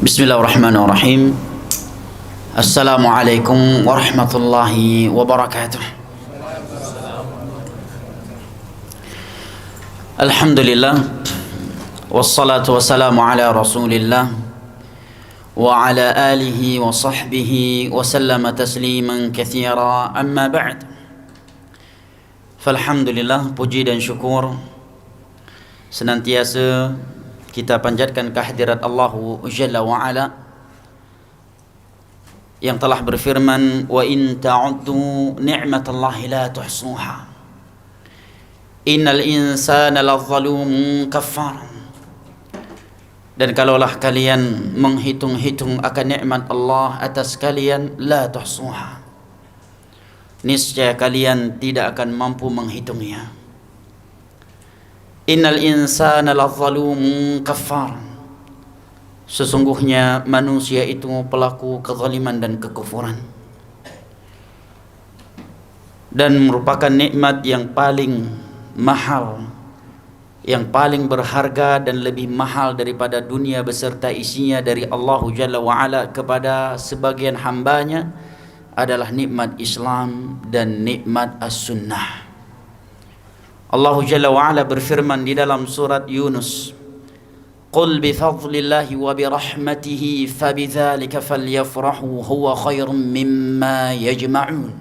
Bismillahirrahmanirrahim. Assalamualaikum warahmatullahi wabarakatuh. Alhamdulillah, wassalatu wassalamu ala rasulillah wa ala alihi wa sahbihi wa sallama tasliman katsira, amma ba'd. Falhamdulillah, puji dan syukur senantiasa kita panjatkan kehadirat Allah Jalla wa Ala yang telah berfirman, wa in ta'uddu ni'matallahi la tuhsuha innal insana ladzalumun kafar. Dan kalaulah kalian menghitung-hitung akan nikmat Allah atas kalian, la tuhsuha, niscaya kalian tidak akan mampu menghitungnya. Innal insana ladzalumun kafar, sesungguhnya manusia itu pelaku kezaliman dan kekufuran, dan merupakan nikmat yang paling mahal, yang paling berharga dan lebih mahal daripada dunia beserta isinya dari Allah Jalla wa Ala kepada sebagian hambanya adalah nikmat Islam dan nikmat as-sunnah. Allah Jalla wa Ala berfirman di dalam surat Yunus, qul bifadlillahi wa birahmatihi fabidzalika falyafrahu huwa khairum mimma yajma'un.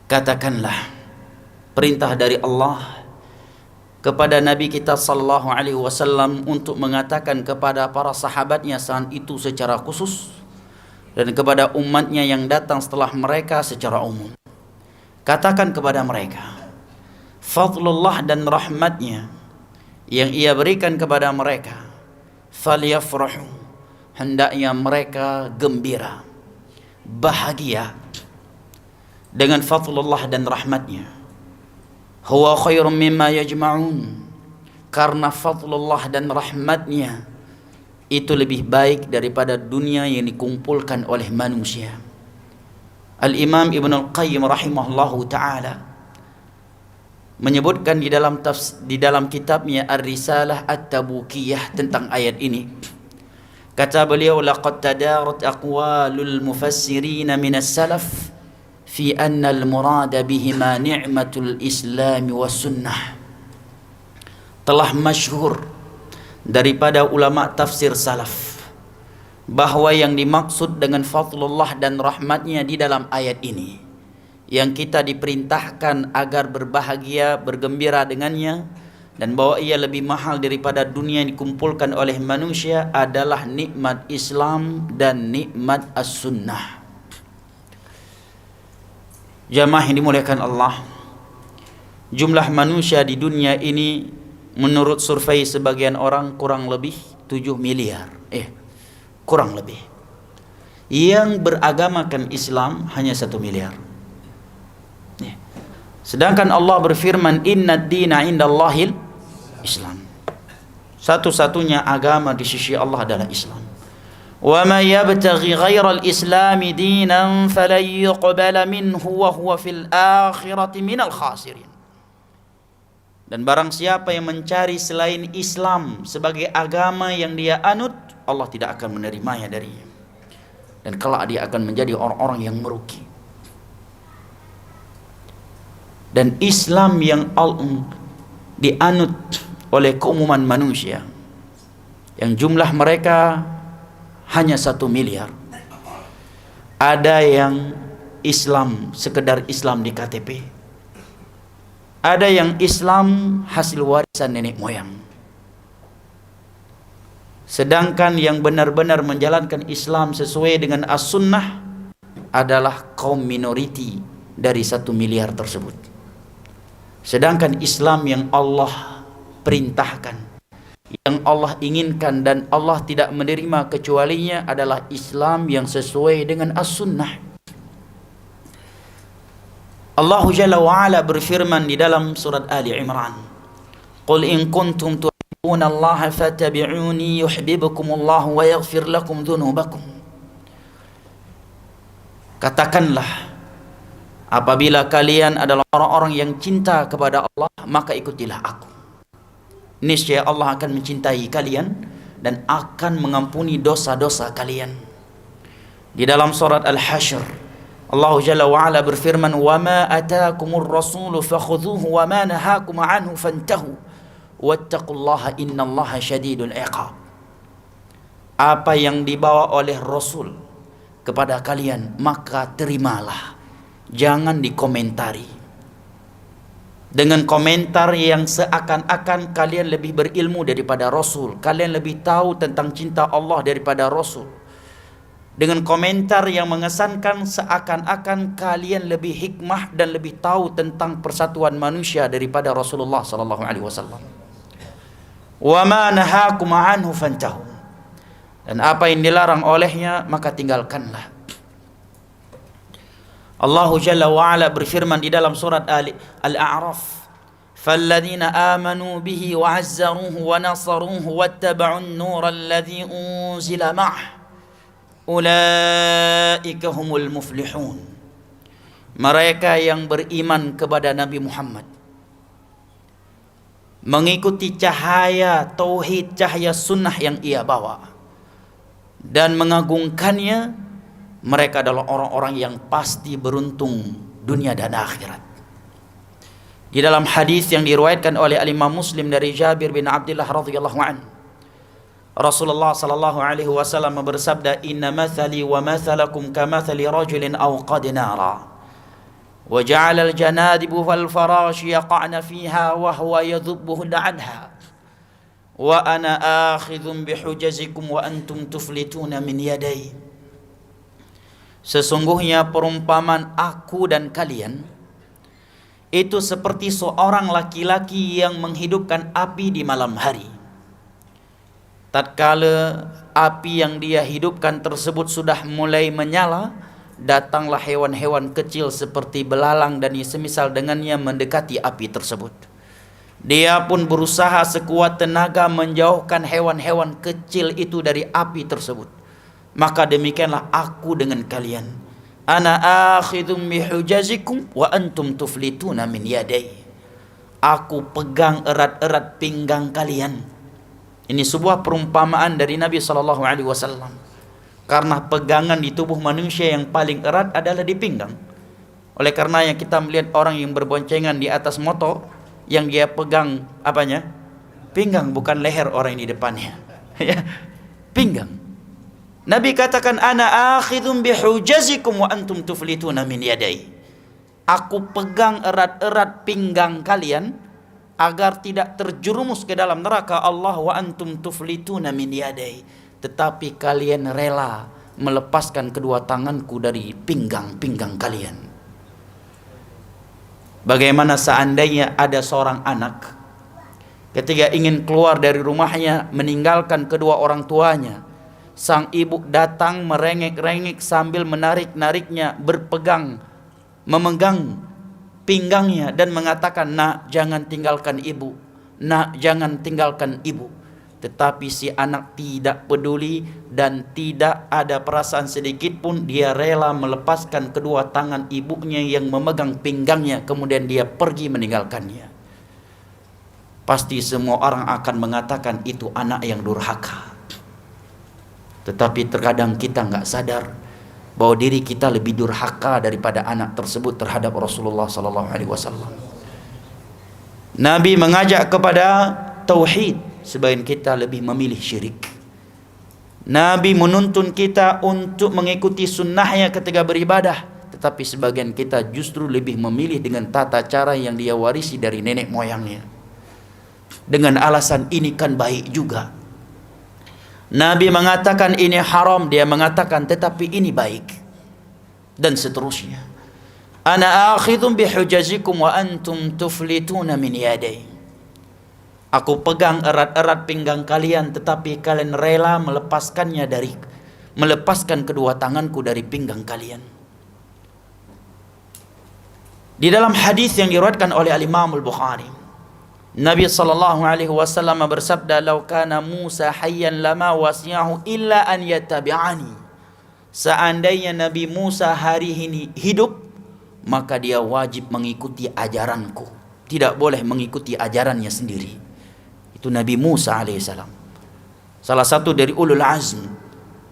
Katakanlah, perintah dari Allah kepada Nabi kita sallallahu alaihi wasallam untuk mengatakan kepada para sahabatnya saat itu secara khusus dan kepada umatnya yang datang setelah mereka secara umum. Katakan kepada mereka, fadlullah dan rahmatnya yang ia berikan kepada mereka, falyafrahu, hendaknya mereka gembira, bahagia dengan fadlullah dan rahmatnya. Huwa khairum mimma yajma'un, karena fadlullah dan rahmatnya itu lebih baik daripada dunia yang dikumpulkan oleh manusia. Al-Imam Ibn Al-Qayyim rahimahullahu ta'ala menyebutkan di dalam kitabnya Ar-Risalah At-Tabukiyah tentang ayat ini. Kata beliau, laqad tadarat aqwalul mufassirin min as-salaf fi anna al-murada bihima ni'matul Islam was sunnah. Telah masyhur daripada ulama tafsir salaf bahwa yang dimaksud dengan fadlullah dan rahmatnya di dalam ayat ini, yang kita diperintahkan agar berbahagia, bergembira dengannya, dan bahwa ia lebih mahal daripada dunia yang dikumpulkan oleh manusia, adalah nikmat Islam dan nikmat as-sunnah. Jamaah yang dimuliakan Allah, jumlah manusia di dunia ini menurut survei sebagian orang kurang lebih 7 miliar. Kurang lebih. Yang beragamakan Islam hanya 1 miliar. Sedangkan Allah berfirman, innad dina indallahil Islam. Satu-satunya agama di sisi Allah adalah Islam. Wa may yabtaghi ghairal islami dinan falan yuqbala minhu wa huwa fil akhirati minal khasirin. Dan barang siapa yang mencari selain Islam sebagai agama yang dia anut, Allah tidak akan menerimanya darinya, dan kelak dia akan menjadi orang-orang yang merugi. Dan Islam yang dianut oleh keumuman manusia, yang jumlah mereka hanya 1 miliar, ada yang Islam sekedar Islam di KTP, ada yang Islam hasil warisan nenek moyang. Sedangkan yang benar-benar menjalankan Islam sesuai dengan as-sunnah adalah kaum minoriti dari 1 miliar tersebut. Sedangkan Islam yang Allah perintahkan, yang Allah inginkan dan Allah tidak menerima kecualinya adalah Islam yang sesuai dengan as-sunnah. Allah Jalla wa Ala berfirman di dalam surat Ali Imran, qul in kuntum tuhibbuna Allah fattabi'uni yuhibbukumullah wa yaghfir lakum dhunubakum. Katakanlah, apabila kalian adalah orang-orang yang cinta kepada Allah, maka ikutilah aku. Niscaya Allah akan mencintai kalian dan akan mengampuni dosa-dosa kalian. Di dalam surat Al-Hasyr, Allah Jalla wa Ala berfirman, "Wa ma ataakumur rasulu fakhudhuhu wa ma nahakum anhu fantahu wattaqullaha innallaha syadidul iqab." Apa yang dibawa oleh Rasul kepada kalian, maka terimalah. Jangan dikomentari dengan komentar yang seakan-akan kalian lebih berilmu daripada Rasul, kalian lebih tahu tentang cinta Allah daripada Rasul, dengan komentar yang mengesankan seakan-akan kalian lebih hikmah dan lebih tahu tentang persatuan manusia daripada Rasulullah sallallahu alaihi wasallam. Wa ma nahakum anhu fantahu. Dan apa yang dilarang olehnya maka tinggalkanlah. Allah Jalla wa Ala berfirman di dalam surat Al-A'raf, "Falladzina amanu bihi wa 'azzaruhu wa nasaruhu wattaba'un nura alladzi unzila ma'ah ulaika humul muflihun." Mereka yang beriman kepada Nabi Muhammad, mengikuti cahaya tauhid, cahaya sunnah yang ia bawa, dan mengagungkannya, mereka adalah orang-orang yang pasti beruntung dunia dan akhirat. Di dalam hadis yang diriwayatkan oleh Imam Muslim dari Jabir bin Abdullah radhiyallahu anhu, Rasulullah sallallahu alaihi wasallam bersabda, "Inna mathali wa mathalakum kamathali rajulin awqad nara wa ja'ala al-janadib wal farash yaqa'na fiha wa huwa yadhubbuhunna anha wa ana akhidhun bihujazikum wa antum tuflituna min yadai." Sesungguhnya perumpamaan aku dan kalian itu seperti seorang laki-laki yang menghidupkan api di malam hari. Tatkala api yang dia hidupkan tersebut sudah mulai menyala, datanglah hewan-hewan kecil seperti belalang dan semisal dengannya mendekati api tersebut. Dia pun berusaha sekuat tenaga menjauhkan hewan-hewan kecil itu dari api tersebut. Maka demikianlah aku dengan kalian. Ana akhidhum bihujazikum wa antum tuflituna min yadai. Aku pegang erat-erat pinggang kalian. Ini sebuah perumpamaan dari Nabi sallallahu alaihi wasallam. Karena pegangan di tubuh manusia yang paling erat adalah di pinggang. Oleh karenanya kita melihat orang yang berboncengan di atas motor, yang dia pegang apanya? Pinggang, bukan leher orang yang di depannya. Ya, pinggang. Nabi katakan, "Ana akhidhum bihujazikum wa antum tuflituna min yadai." Aku pegang erat-erat pinggang kalian agar tidak terjerumus ke dalam neraka Allah, wa antum tuflituna min yadai. Tetapi kalian rela melepaskan kedua tanganku dari pinggang-pinggang kalian. Bagaimana seandainya ada seorang anak ketika ingin keluar dari rumahnya meninggalkan kedua orang tuanya, sang ibu datang merengek-rengek sambil menarik-nariknya, memegang pinggangnya dan mengatakan, "Nak, jangan tinggalkan ibu. Nak, jangan tinggalkan ibu." Tetapi si anak tidak peduli dan tidak ada perasaan sedikit pun. Dia rela melepaskan kedua tangan ibunya yang memegang pinggangnya, kemudian dia pergi meninggalkannya. Pasti semua orang akan mengatakan itu anak yang durhaka. Tetapi terkadang kita nggak sadar bahwa diri kita lebih durhaka daripada anak tersebut terhadap Rasulullah sallallahu alaihi wasallam. Nabi mengajak kepada tauhid, sebagian kita lebih memilih syirik. Nabi menuntun kita untuk mengikuti sunnahnya ketika beribadah, tetapi sebagian kita justru lebih memilih dengan tata cara yang dia warisi dari nenek moyangnya, dengan alasan ini kan baik juga. Nabi mengatakan ini haram, dia mengatakan tetapi ini baik, dan seterusnya. Ana akhidhum bihujazikum wa antum tuflituna min yadai. Aku pegang erat-erat pinggang kalian, tetapi kalian rela melepaskan kedua tanganku dari pinggang kalian. Di dalam hadis yang diriwayatkan oleh Imam Al-Bukhari, Nabi sallallahu alaihi wasallam bersabda, "Lau kana Musa hayyan lama wasi'ahu illa an yattabi'ani." Seandainya Nabi Musa hari ini hidup, maka dia wajib mengikuti ajaranku, tidak boleh mengikuti ajarannya sendiri. Itu Nabi Musa alaihissalam. salah satu dari ulul azm.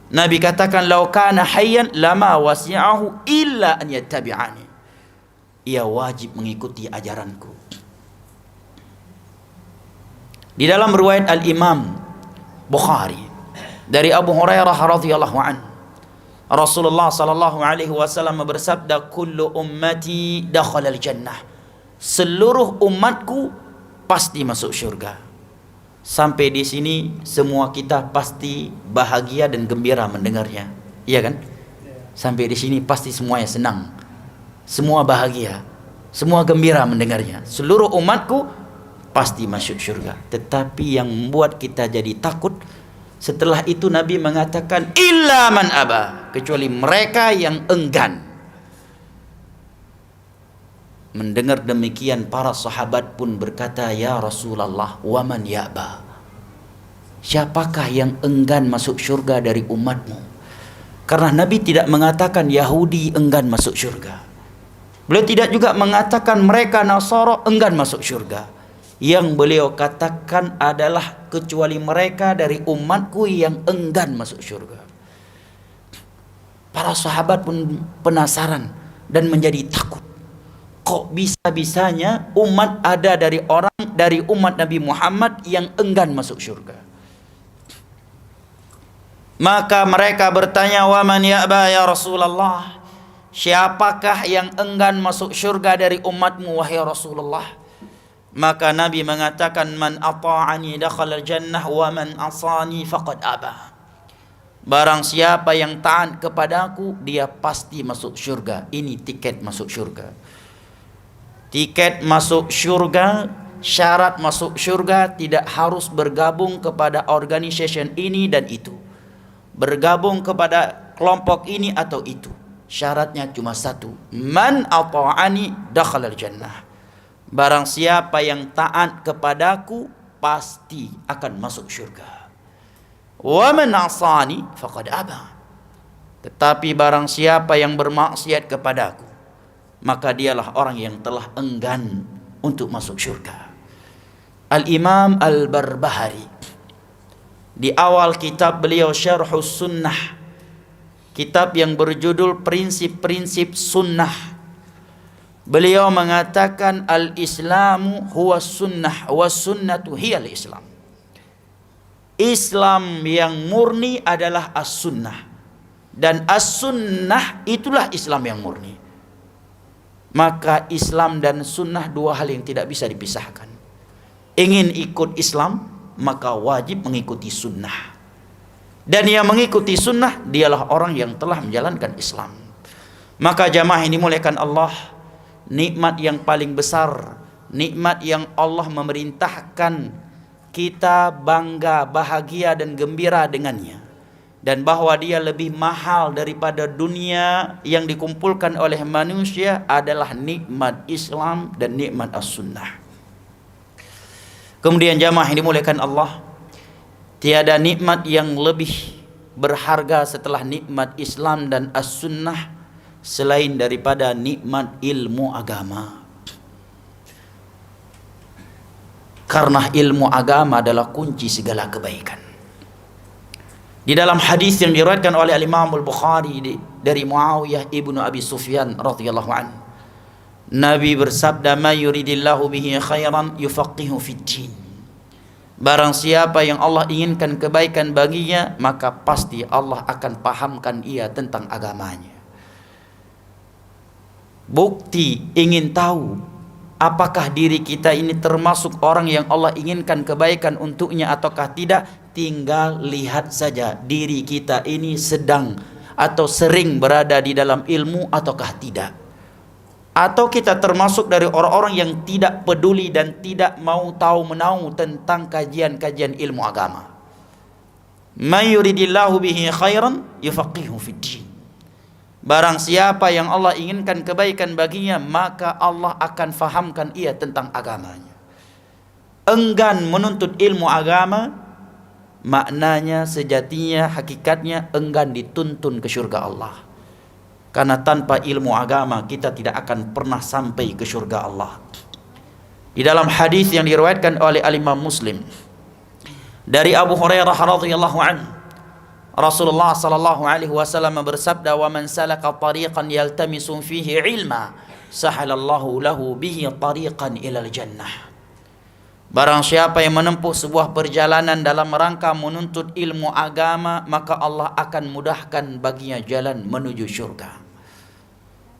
Nabi katakan, "Lau kana hayyan lama wasi'ahu illa an yattabi'ani." Ia wajib mengikuti ajaranku. Di dalam riwayat Al-Imam Bukhari dari Abu Hurairah radhiyallahu anhu, Rasulullah sallallahu alaihi wasallam bersabda, "Kullu ummati dakhala al-jannah." Seluruh umatku pasti masuk syurga. Sampai di sini semua kita pasti bahagia dan gembira mendengarnya. Iya kan? Sampai di sini pasti semuanya senang. Semua bahagia, semua gembira mendengarnya. Seluruh umatku pasti masuk syurga. Tetapi yang membuat kita jadi takut, setelah itu Nabi mengatakan, "Illa man aba," kecuali mereka yang enggan. Mendengar demikian, para sahabat pun berkata, "Ya Rasulullah, wa man ya'ba?" Siapakah yang enggan masuk syurga dari umatmu? Karena Nabi tidak mengatakan Yahudi enggan masuk syurga. Beliau tidak juga mengatakan mereka Nasara enggan masuk syurga. Yang beliau katakan adalah kecuali mereka dari umatku yang enggan masuk syurga. Para sahabat pun penasaran dan menjadi takut. Kok bisa-bisanya umat ada dari umat Nabi Muhammad yang enggan masuk syurga? Maka mereka bertanya, "Wa man ya'ba ya Rasulullah?" Siapakah yang enggan masuk syurga dari umatmu wahai Rasulullah? Maka Nabi mengatakan, "Man ata'ani dakhala al-jannah wa man asani faqad aba." Barang siapa yang taat kepadaku, dia pasti masuk syurga. Ini tiket masuk syurga. Tiket masuk syurga, syarat masuk syurga tidak harus bergabung kepada organization ini dan itu, bergabung kepada kelompok ini atau itu. Syaratnya cuma satu, "Man ata'ani dakhala al-jannah." Barang siapa yang taat kepadaku pasti akan masuk syurga. "Wa man asani faqad aba." Tetapi barang siapa yang bermaksiat kepadaku, maka dialah orang yang telah enggan untuk masuk syurga. Al-Imam Al-Barbahari di awal kitab beliau Syarhus Sunnah, kitab yang berjudul Prinsip-Prinsip Sunnah, beliau mengatakan, "Al-Islamu huwa sunnah wa sunnatu hiyal Islam." Islam yang murni adalah as-sunnah, dan as-sunnah itulah Islam yang murni. Maka Islam dan sunnah dua hal yang tidak bisa dipisahkan. Ingin ikut Islam, maka wajib mengikuti sunnah. Dan yang mengikuti sunnah, dialah orang yang telah menjalankan Islam. Maka jamaah ini dimuliakan Allah, nikmat yang paling besar, nikmat yang Allah memerintahkan kita bangga, bahagia dan gembira dengannya, dan bahwa dia lebih mahal daripada dunia yang dikumpulkan oleh manusia adalah nikmat Islam dan nikmat as-sunnah. Kemudian jamaah yang dimuliakan Allah, tiada nikmat yang lebih berharga setelah nikmat Islam dan as-sunnah selain daripada nikmat ilmu agama. Karena ilmu agama adalah kunci segala kebaikan. Di dalam hadis yang diriwayatkan oleh Imam Al-Bukhari dari Muawiyah ibnu Abi Sufyan radhiyallahu anhu, Nabi bersabda, "Ma yuridillahu bihi khairan yufaqihu fid-din." Barang siapa yang Allah inginkan kebaikan baginya, maka pasti Allah akan pahamkan ia tentang agamanya. Bukti ingin tahu apakah diri kita ini termasuk orang yang Allah inginkan kebaikan untuknya ataukah tidak, tinggal lihat saja diri kita ini sedang atau sering berada di dalam ilmu ataukah tidak. Atau kita termasuk dari orang-orang yang tidak peduli dan tidak mau tahu menahu tentang kajian-kajian ilmu agama. May yuridillahu bihi khairan yufaqihu fid-din. Barang siapa yang Allah inginkan kebaikan baginya, maka Allah akan fahamkan ia tentang agamanya. Enggan menuntut ilmu agama, maknanya sejatinya, hakikatnya enggan dituntun ke surga Allah. Karena tanpa ilmu agama kita tidak akan pernah sampai ke surga Allah. Di dalam hadis yang diriwayatkan oleh Imam Muslim Dari Abu Hurairah radhiyallahu anhu, Rasulullah sallallahu alaihi wasallam bersabda, "Wa man salaka tariqan yaltamisu fihi ilma, sahalallahu lahu bihi tariqan ilal jannah." Barang siapa yang menempuh sebuah perjalanan dalam rangka menuntut ilmu agama, maka Allah akan mudahkan baginya jalan menuju syurga.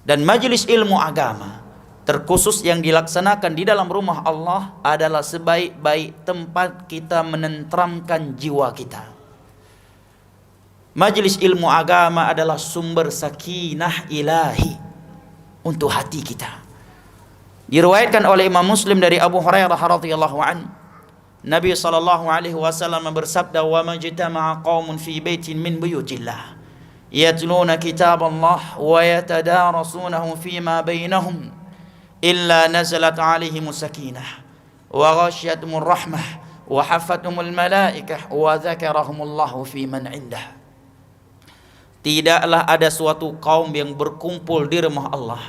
Dan majelis ilmu agama terkhusus yang dilaksanakan di dalam rumah Allah adalah sebaik-baik tempat kita menenteramkan jiwa kita. Majelis ilmu agama adalah sumber sakinah ilahi untuk hati kita. Diriwayatkan oleh Imam Muslim dari Abu Hurairah radhiyallahu anhu, Nabi sallallahu alaihi wasallam bersabda, "Wa majtama'a qaumun fi baitin min buyutillah yatluna kitaballah wa yatadarasunahu fima bainahum illa nazalat alaihimus sakinah wa ghasyiyatuhumur rahmah wa hafathumul malaikah wa dzakarahumullahu fi man indah." Tidaklah ada suatu kaum yang berkumpul di rumah Allah,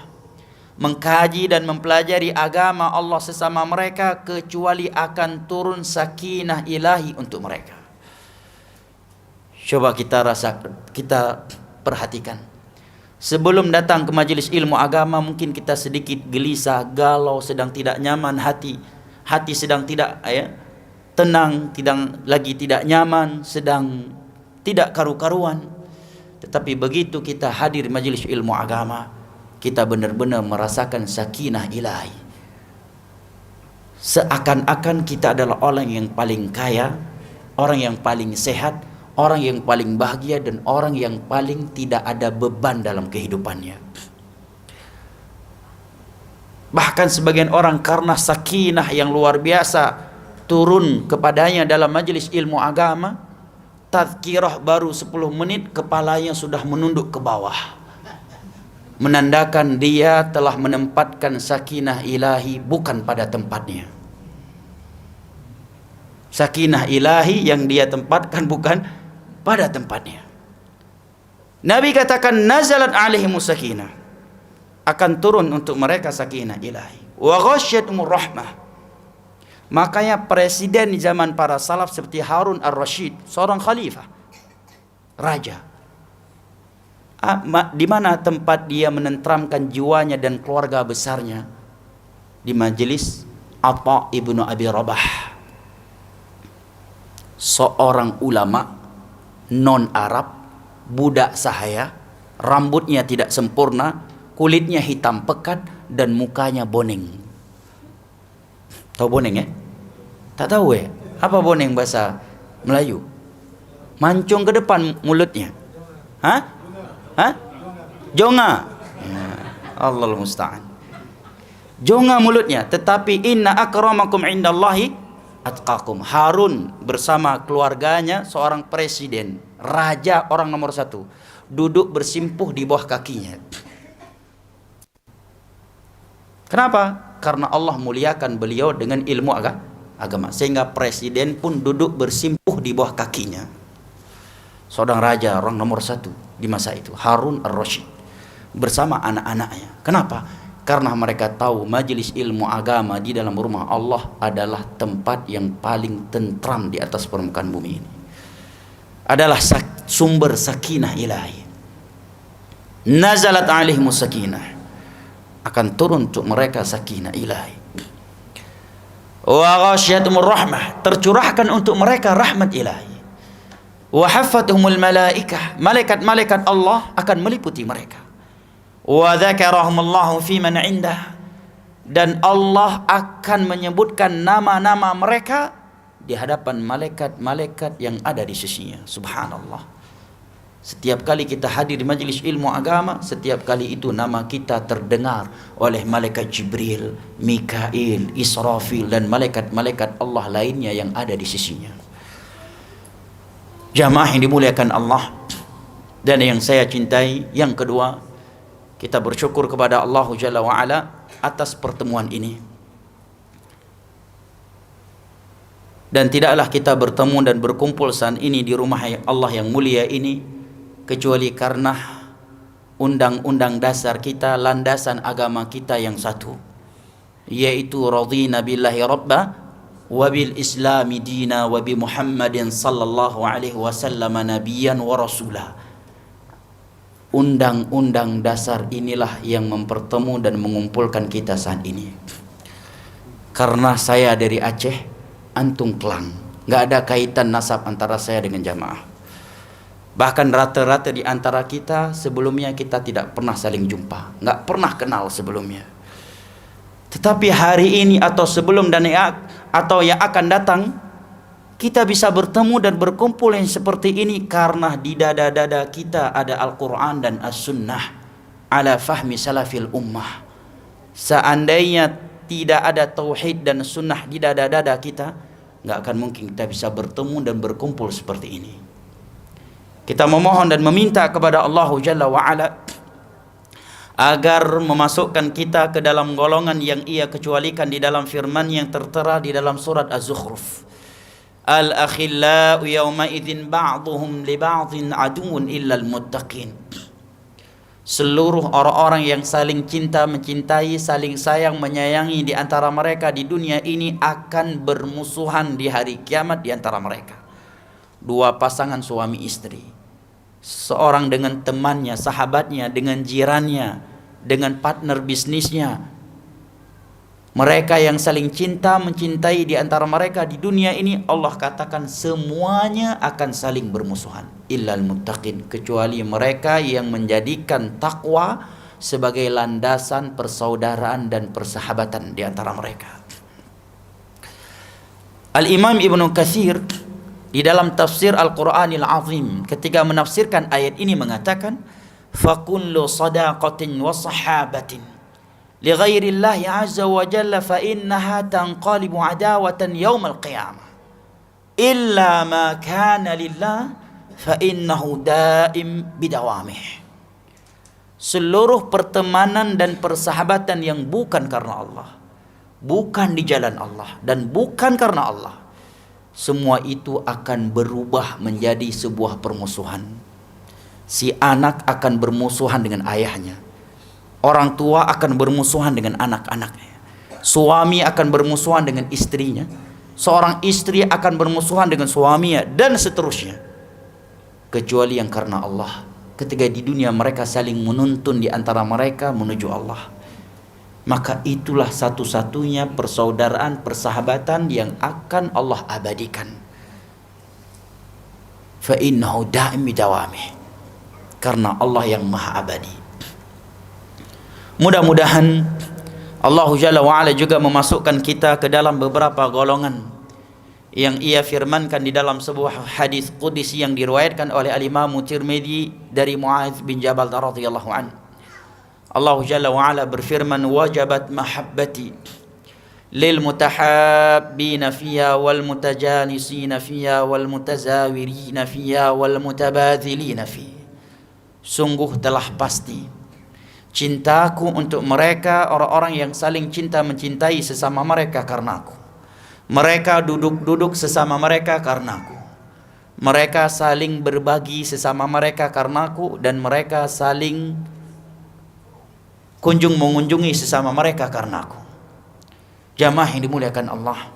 mengkaji dan mempelajari agama Allah sesama mereka, kecuali akan turun sakinah ilahi untuk mereka. Coba kita perhatikan. Sebelum datang ke majelis ilmu agama, mungkin kita sedikit gelisah, galau, sedang tidak nyaman hati sedang tidak tenang, tidak nyaman, sedang tidak karu-karuan. Tetapi begitu kita hadir majelis ilmu agama, kita benar-benar merasakan sakinah ilahi. Seakan-akan kita adalah orang yang paling kaya, orang yang paling sehat, orang yang paling bahagia, dan orang yang paling tidak ada beban dalam kehidupannya. Bahkan sebagian orang karena sakinah yang luar biasa turun kepadanya dalam majelis ilmu agama, tazkirah baru 10 menit kepalanya sudah menunduk ke bawah, menandakan dia telah menempatkan sakinah ilahi bukan pada tempatnya. Sakinah ilahi yang dia tempatkan bukan pada tempatnya. Nabi katakan, nazalat alaihimus sakinah, akan turun untuk mereka sakinah ilahi, wa ghasyiyatuhumur rahmah. Makanya presiden di zaman para salaf seperti Harun ar-Rasyid, seorang khalifah, raja, di mana tempat dia menenteramkan jiwanya dan keluarga besarnya? Di majelis Atha ibnu Abi Rabah, seorang ulama non-Arab, budak sahaya, rambutnya tidak sempurna, kulitnya hitam pekat, dan mukanya boneng. Tahu boneng ya? Tak tahu ya? Apa boneng bahasa Melayu? Mancung ke depan mulutnya. Hah? Jonga. Ya, Allahul musta'an. Jonga mulutnya, tetapi inna akramakum indallahi atqakum. Harun bersama keluarganya, seorang presiden, raja, orang nomor 1, duduk bersimpuh di bawah kakinya. Kenapa? Karena Allah muliakan beliau dengan ilmu agama, sehingga presiden pun duduk bersimpuh di bawah kakinya. Seorang raja, orang nomor 1 di masa itu, Harun ar-Rasyid, bersama anak-anaknya. Kenapa? Karena mereka tahu majelis ilmu agama di dalam rumah Allah adalah tempat yang paling tentram di atas permukaan bumi ini. Adalah sumber sakinah ilahi. Nazalat alaihimus sakinah, akan turun untuk mereka sakinah ilahi. Wa ghasyiyatuhumur rahmah, tercurahkan untuk mereka rahmat ilahi. Wa hafathumul malaikah, malaikat-malaikat Allah akan meliputi mereka. Wa dzakarahumullahu fi man indah, dan Allah akan menyebutkan nama-nama mereka di hadapan malaikat-malaikat yang ada di sisinya. Subhanallah. Setiap kali kita hadir di majelis ilmu agama, setiap kali itu nama kita terdengar oleh malaikat Jibril, Mikail, Israfil, dan malaikat-malaikat Allah lainnya yang ada di sisinya. Jamaah yang dimuliakan Allah dan yang saya cintai, yang kedua, kita bersyukur kepada Allah Jalla wa'ala atas pertemuan ini. Dan tidaklah kita bertemu dan berkumpul saat ini di rumah Allah yang mulia ini kecuali karena undang-undang dasar kita, landasan agama kita yang satu, yaitu radhina billahi rabba wa bil islami dina wa bi Muhammadin sallallahu alaihi wasallam nabiyyan wa rasula. Undang-undang dasar inilah yang mempertemu dan mengumpulkan kita saat ini. Karena saya dari Aceh, antum Klang, nggak ada kaitan nasab antara saya dengan jamaah. Bahkan rata-rata di antara kita sebelumnya kita tidak pernah saling jumpa, nggak pernah kenal sebelumnya. Tetapi hari ini atau sebelum dan atau yang akan datang, kita bisa bertemu dan berkumpul yang seperti ini karena di dada-dada kita ada Al-Quran dan As-Sunnah ala fahmi salafil ummah. Seandainya tidak ada tauhid dan sunnah di dada-dada kita, nggak akan mungkin kita bisa bertemu dan berkumpul seperti ini. Kita memohon dan meminta kepada Allah Jalla wa'ala agar memasukkan kita ke dalam golongan yang Ia kecualikan di dalam firman yang tertera di dalam surat Az-Zukhruf. Al-akhillau yawma idzin ba'dhum li ba'dhin aduwwun illal muttaqin. Seluruh orang-orang yang saling cinta, mencintai, saling sayang, menyayangi di antara mereka di dunia ini akan bermusuhan di hari kiamat di antara mereka. Dua pasangan suami istri, seorang dengan temannya, sahabatnya, dengan jirannya, dengan partner bisnisnya. Mereka yang saling cinta, mencintai di antara mereka di dunia ini, Allah katakan semuanya akan saling bermusuhan. Illal muttaqin, kecuali mereka yang menjadikan takwa sebagai landasan persaudaraan dan persahabatan di antara mereka. Al-Imam Ibnu Katsir di dalam tafsir Al-Qur'anil Azim ketika menafsirkan ayat ini mengatakan, fakullu sadaqatin wa sahabatin li ghairillahi azza wa jalla fa innaha tanqalibu adawatan yaumal qiyamah illa ma kana lillah fa innahu daim bidawamih. Seluruh pertemanan dan persahabatan yang bukan karena Allah, bukan di jalan Allah, dan bukan karena Allah, semua itu akan berubah menjadi sebuah permusuhan. Si anak akan bermusuhan dengan ayahnya, orang tua akan bermusuhan dengan anak-anaknya, suami akan bermusuhan dengan istrinya, seorang istri akan bermusuhan dengan suaminya, dan seterusnya. Kecuali yang karena Allah, ketika di dunia mereka saling menuntun di antara mereka menuju Allah, maka itulah satu-satunya persaudaraan, persahabatan yang akan Allah abadikan. Fa innahu da'im bidawamih, karena Allah yang maha abadi. Mudah-mudahan Allah Jalla wa'ala juga memasukkan kita ke dalam beberapa golongan yang Ia firmankan di dalam sebuah hadis qudsi yang diriwayatkan oleh Al-Imam Tirmidzi dari Muadz bin Jabal radhiyallahu anhu. Allah Jalla wa'ala berfirman, wajabat mahabbati lil mutahabbina fiha wal mutajanisina fiha wal mutazawirina fiha wal mutabadzilina fiha. Sungguh telah pasti cintaku untuk mereka, orang-orang yang saling cinta mencintai sesama mereka karena aku. Mereka duduk-duduk sesama mereka karena aku. Mereka saling berbagi sesama mereka karena aku, dan mereka saling kunjung mengunjungi sesama mereka karena aku. Jamaah yang dimuliakan Allah,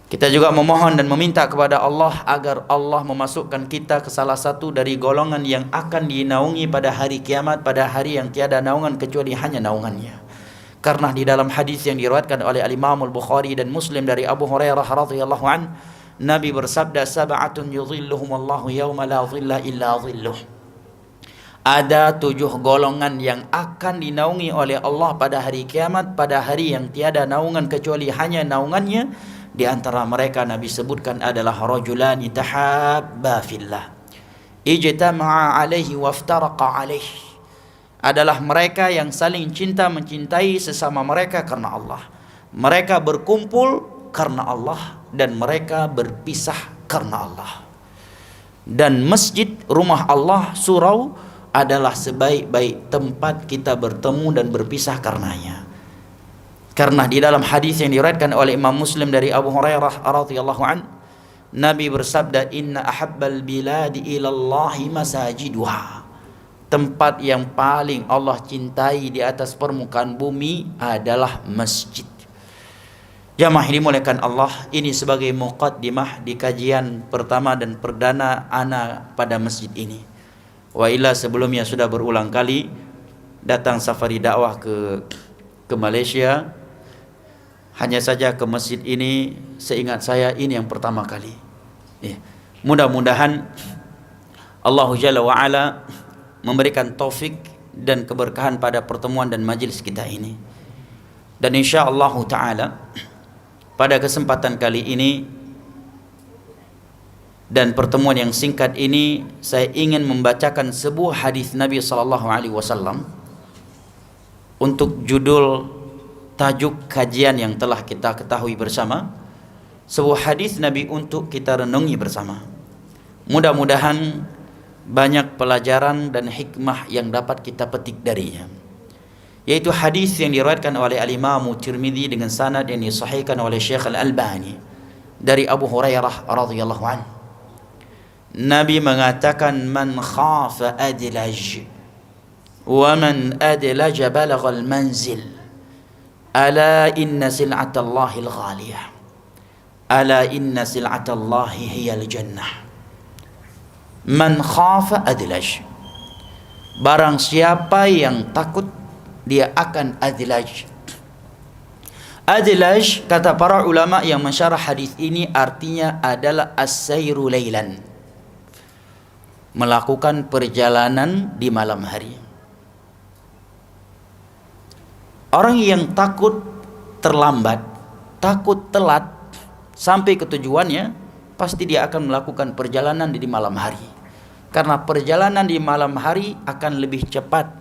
kita juga memohon dan meminta kepada Allah agar Allah memasukkan kita ke salah satu dari golongan yang akan dinaungi pada hari kiamat, pada hari yang tiada naungan kecuali hanya naungannya. Karena di dalam hadis yang diriwayatkan oleh Al-Imam Al-Bukhari dan Muslim dari Abu Hurairah radhiyallahu an, Nabi bersabda, sab'atun yudhilluhumullahu yawma la dhilla illa dhilluh. Ada 7 golongan yang akan dinaungi oleh Allah pada hari kiamat, pada hari yang tiada naungan kecuali hanya naungannya. Di antara mereka Nabi sebutkan adalah rajulani tahabba fillah ijtama'a alaihi waftaraqa alaihi. Adalah mereka yang saling cinta mencintai sesama mereka karena Allah. Mereka berkumpul karena Allah dan mereka berpisah karena Allah. Dan masjid, rumah Allah, surau adalah sebaik-baik tempat kita bertemu dan berpisah karenanya. Karena di dalam hadis yang diriwayatkan oleh Imam Muslim dari Abu Hurairah radhiyallahu an, Nabi bersabda, inna ahabbal biladi ilallahi masajiduha. Tempat yang paling Allah cintai di atas permukaan bumi adalah masjid. Jamaah ini dimuliakan Allah, ini sebagai muqaddimah di kajian pertama dan perdana ana pada masjid ini. Wa illa sebelumnya sudah berulang kali datang safari dakwah ke Malaysia. Hanya saja ke masjid ini seingat saya ini yang pertama kali. Mudah-mudahan Allah Jalla wa Ala memberikan taufik dan keberkahan pada pertemuan dan majelis kita ini. Dan insyaallah taala pada kesempatan kali ini dan pertemuan yang singkat ini saya ingin membacakan sebuah hadis Nabi sallallahu alaihi wasallam untuk judul tajuk kajian yang telah kita ketahui bersama, sebuah hadis Nabi untuk kita renungi bersama. Mudah-mudahan banyak pelajaran dan hikmah yang dapat kita petik darinya, yaitu hadis yang diriwayatkan oleh Al-Imam Tirmidzi dengan sanad yang disahihkan oleh Syekh Al-Albani dari Abu Hurairah radhiyallahu anhu. Nabi mengatakan, man khafa adlaj wa man adlaj balagha al-manzil, ala inna sil'atallahi al-ghaliyah, ala inna sil'atallahi hiya al-jannah. Man khafa adlaj, barang siapa yang takut dia akan adlaj. Adlaj, kata para ulama yang mensyarah hadis ini, artinya adalah as-sayru lailan, melakukan perjalanan di malam hari. Orang yang takut terlambat, takut telat sampai ke tujuannya, pasti dia akan melakukan perjalanan di malam hari. Karena perjalanan di malam hari akan lebih cepat,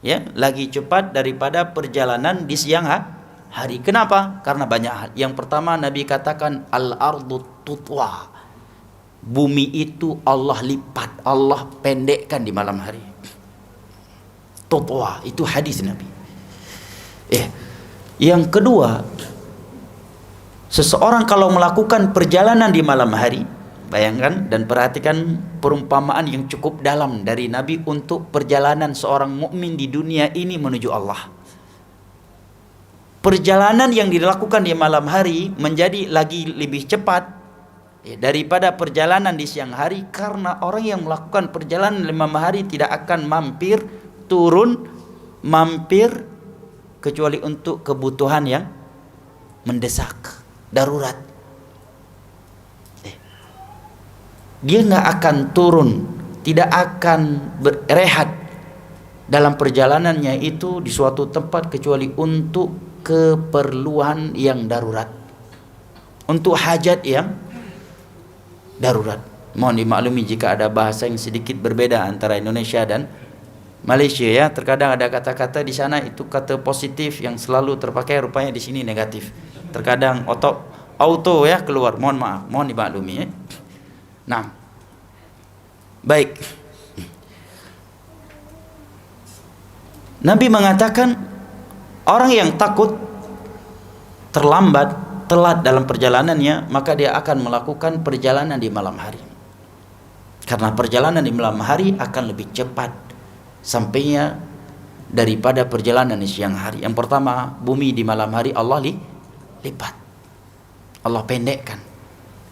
ya, lagi cepat daripada perjalanan di siang hari. Kenapa? Karena banyak hal. Yang pertama, Nabi katakan al-ardu tutwa, bumi itu Allah lipat, Allah pendekkan di malam hari. Tutwa itu hadis Nabi. Yang kedua, seseorang kalau melakukan perjalanan di malam hari, bayangkan dan perhatikan perumpamaan yang cukup dalam dari Nabi untuk perjalanan seorang mukmin di dunia ini menuju Allah. Perjalanan yang dilakukan di malam hari menjadi lagi lebih cepat daripada perjalanan di siang hari, karena orang yang melakukan perjalanan di malam hari tidak akan mampir kecuali untuk kebutuhan yang mendesak, darurat. Dia nggak akan turun, tidak akan berehat dalam perjalanannya itu di suatu tempat kecuali untuk keperluan yang darurat, untuk hajat yang darurat. Mohon dimaklumi jika ada bahasa yang sedikit berbeda antara Indonesia dan Malaysia, ya. Terkadang ada kata-kata di sana itu kata positif yang selalu terpakai, rupanya di sini negatif. Terkadang auto ya keluar. Mohon maaf, mohon dimaklumi, ya. Nah, baik. Nabi mengatakan orang yang takut terlambat, telat dalam perjalanannya, maka dia akan melakukan perjalanan di malam hari. Karena perjalanan di malam hari akan lebih cepat sampainya daripada perjalanan di siang hari. Yang pertama, bumi di malam hari Allah lipat, Allah pendekkan.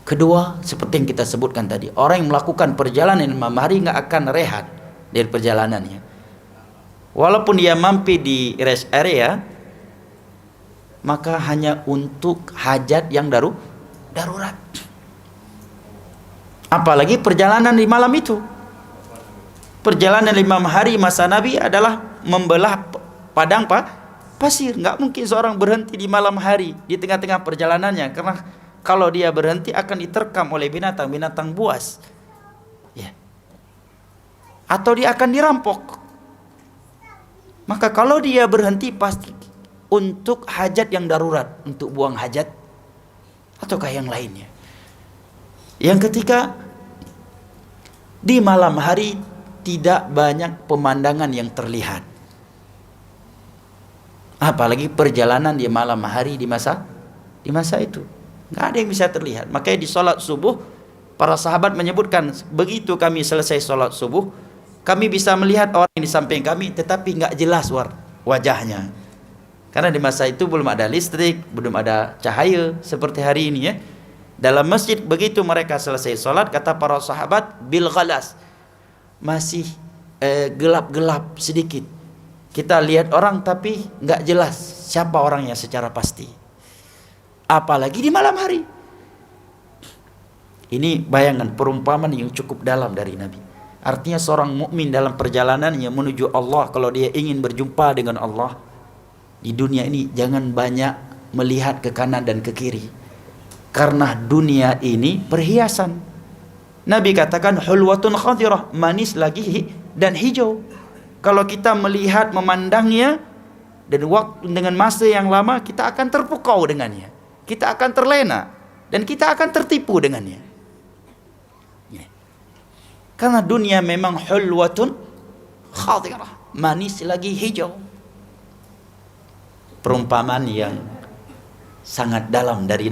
Kedua, seperti yang kita sebutkan tadi, orang yang melakukan perjalanan di malam hari nggak akan rehat dari perjalanannya. Walaupun dia mampir di rest area, maka hanya untuk hajat yang darurat. Apalagi perjalanan di malam itu. Perjalanan di malam hari masa Nabi adalah membelah padang pasir. Nggak mungkin seorang berhenti di malam hari di tengah-tengah perjalanannya, karena kalau dia berhenti akan diterkam oleh binatang buas, ya. Atau dia akan dirampok. Maka kalau dia berhenti pasti untuk hajat yang darurat, untuk buang hajat ataukah yang lainnya. Yang ketiga, di malam hari tidak banyak pemandangan yang terlihat. Apalagi perjalanan di malam hari di masa itu. Nggak ada yang bisa terlihat. Makanya di sholat subuh para sahabat menyebutkan, begitu kami selesai sholat subuh, kami bisa melihat orang yang di samping kami, tetapi nggak jelas wajahnya. Karena di masa itu belum ada listrik, belum ada cahaya seperti hari ini ya. Dalam masjid begitu mereka selesai sholat, kata para sahabat, bil ghalas, masih gelap-gelap sedikit. Kita lihat orang tapi nggak jelas siapa orangnya secara pasti. Apalagi di malam hari. Ini bayangan perumpamaan yang cukup dalam dari Nabi. Artinya seorang mukmin dalam perjalanannya menuju Allah, kalau dia ingin berjumpa dengan Allah di dunia ini, jangan banyak melihat ke kanan dan ke kiri. Karena dunia ini perhiasan. Nabi katakan hulwatun khadirah, manis lagi dan hijau. Kalau kita melihat, memandangnya dan waktu dengan masa yang lama, kita akan terpukau dengannya. Kita akan terlena dan kita akan tertipu dengannya. Karena dunia memang hulwatun khadirah, manis lagi hijau. Perumpamaan yang sangat dalam dari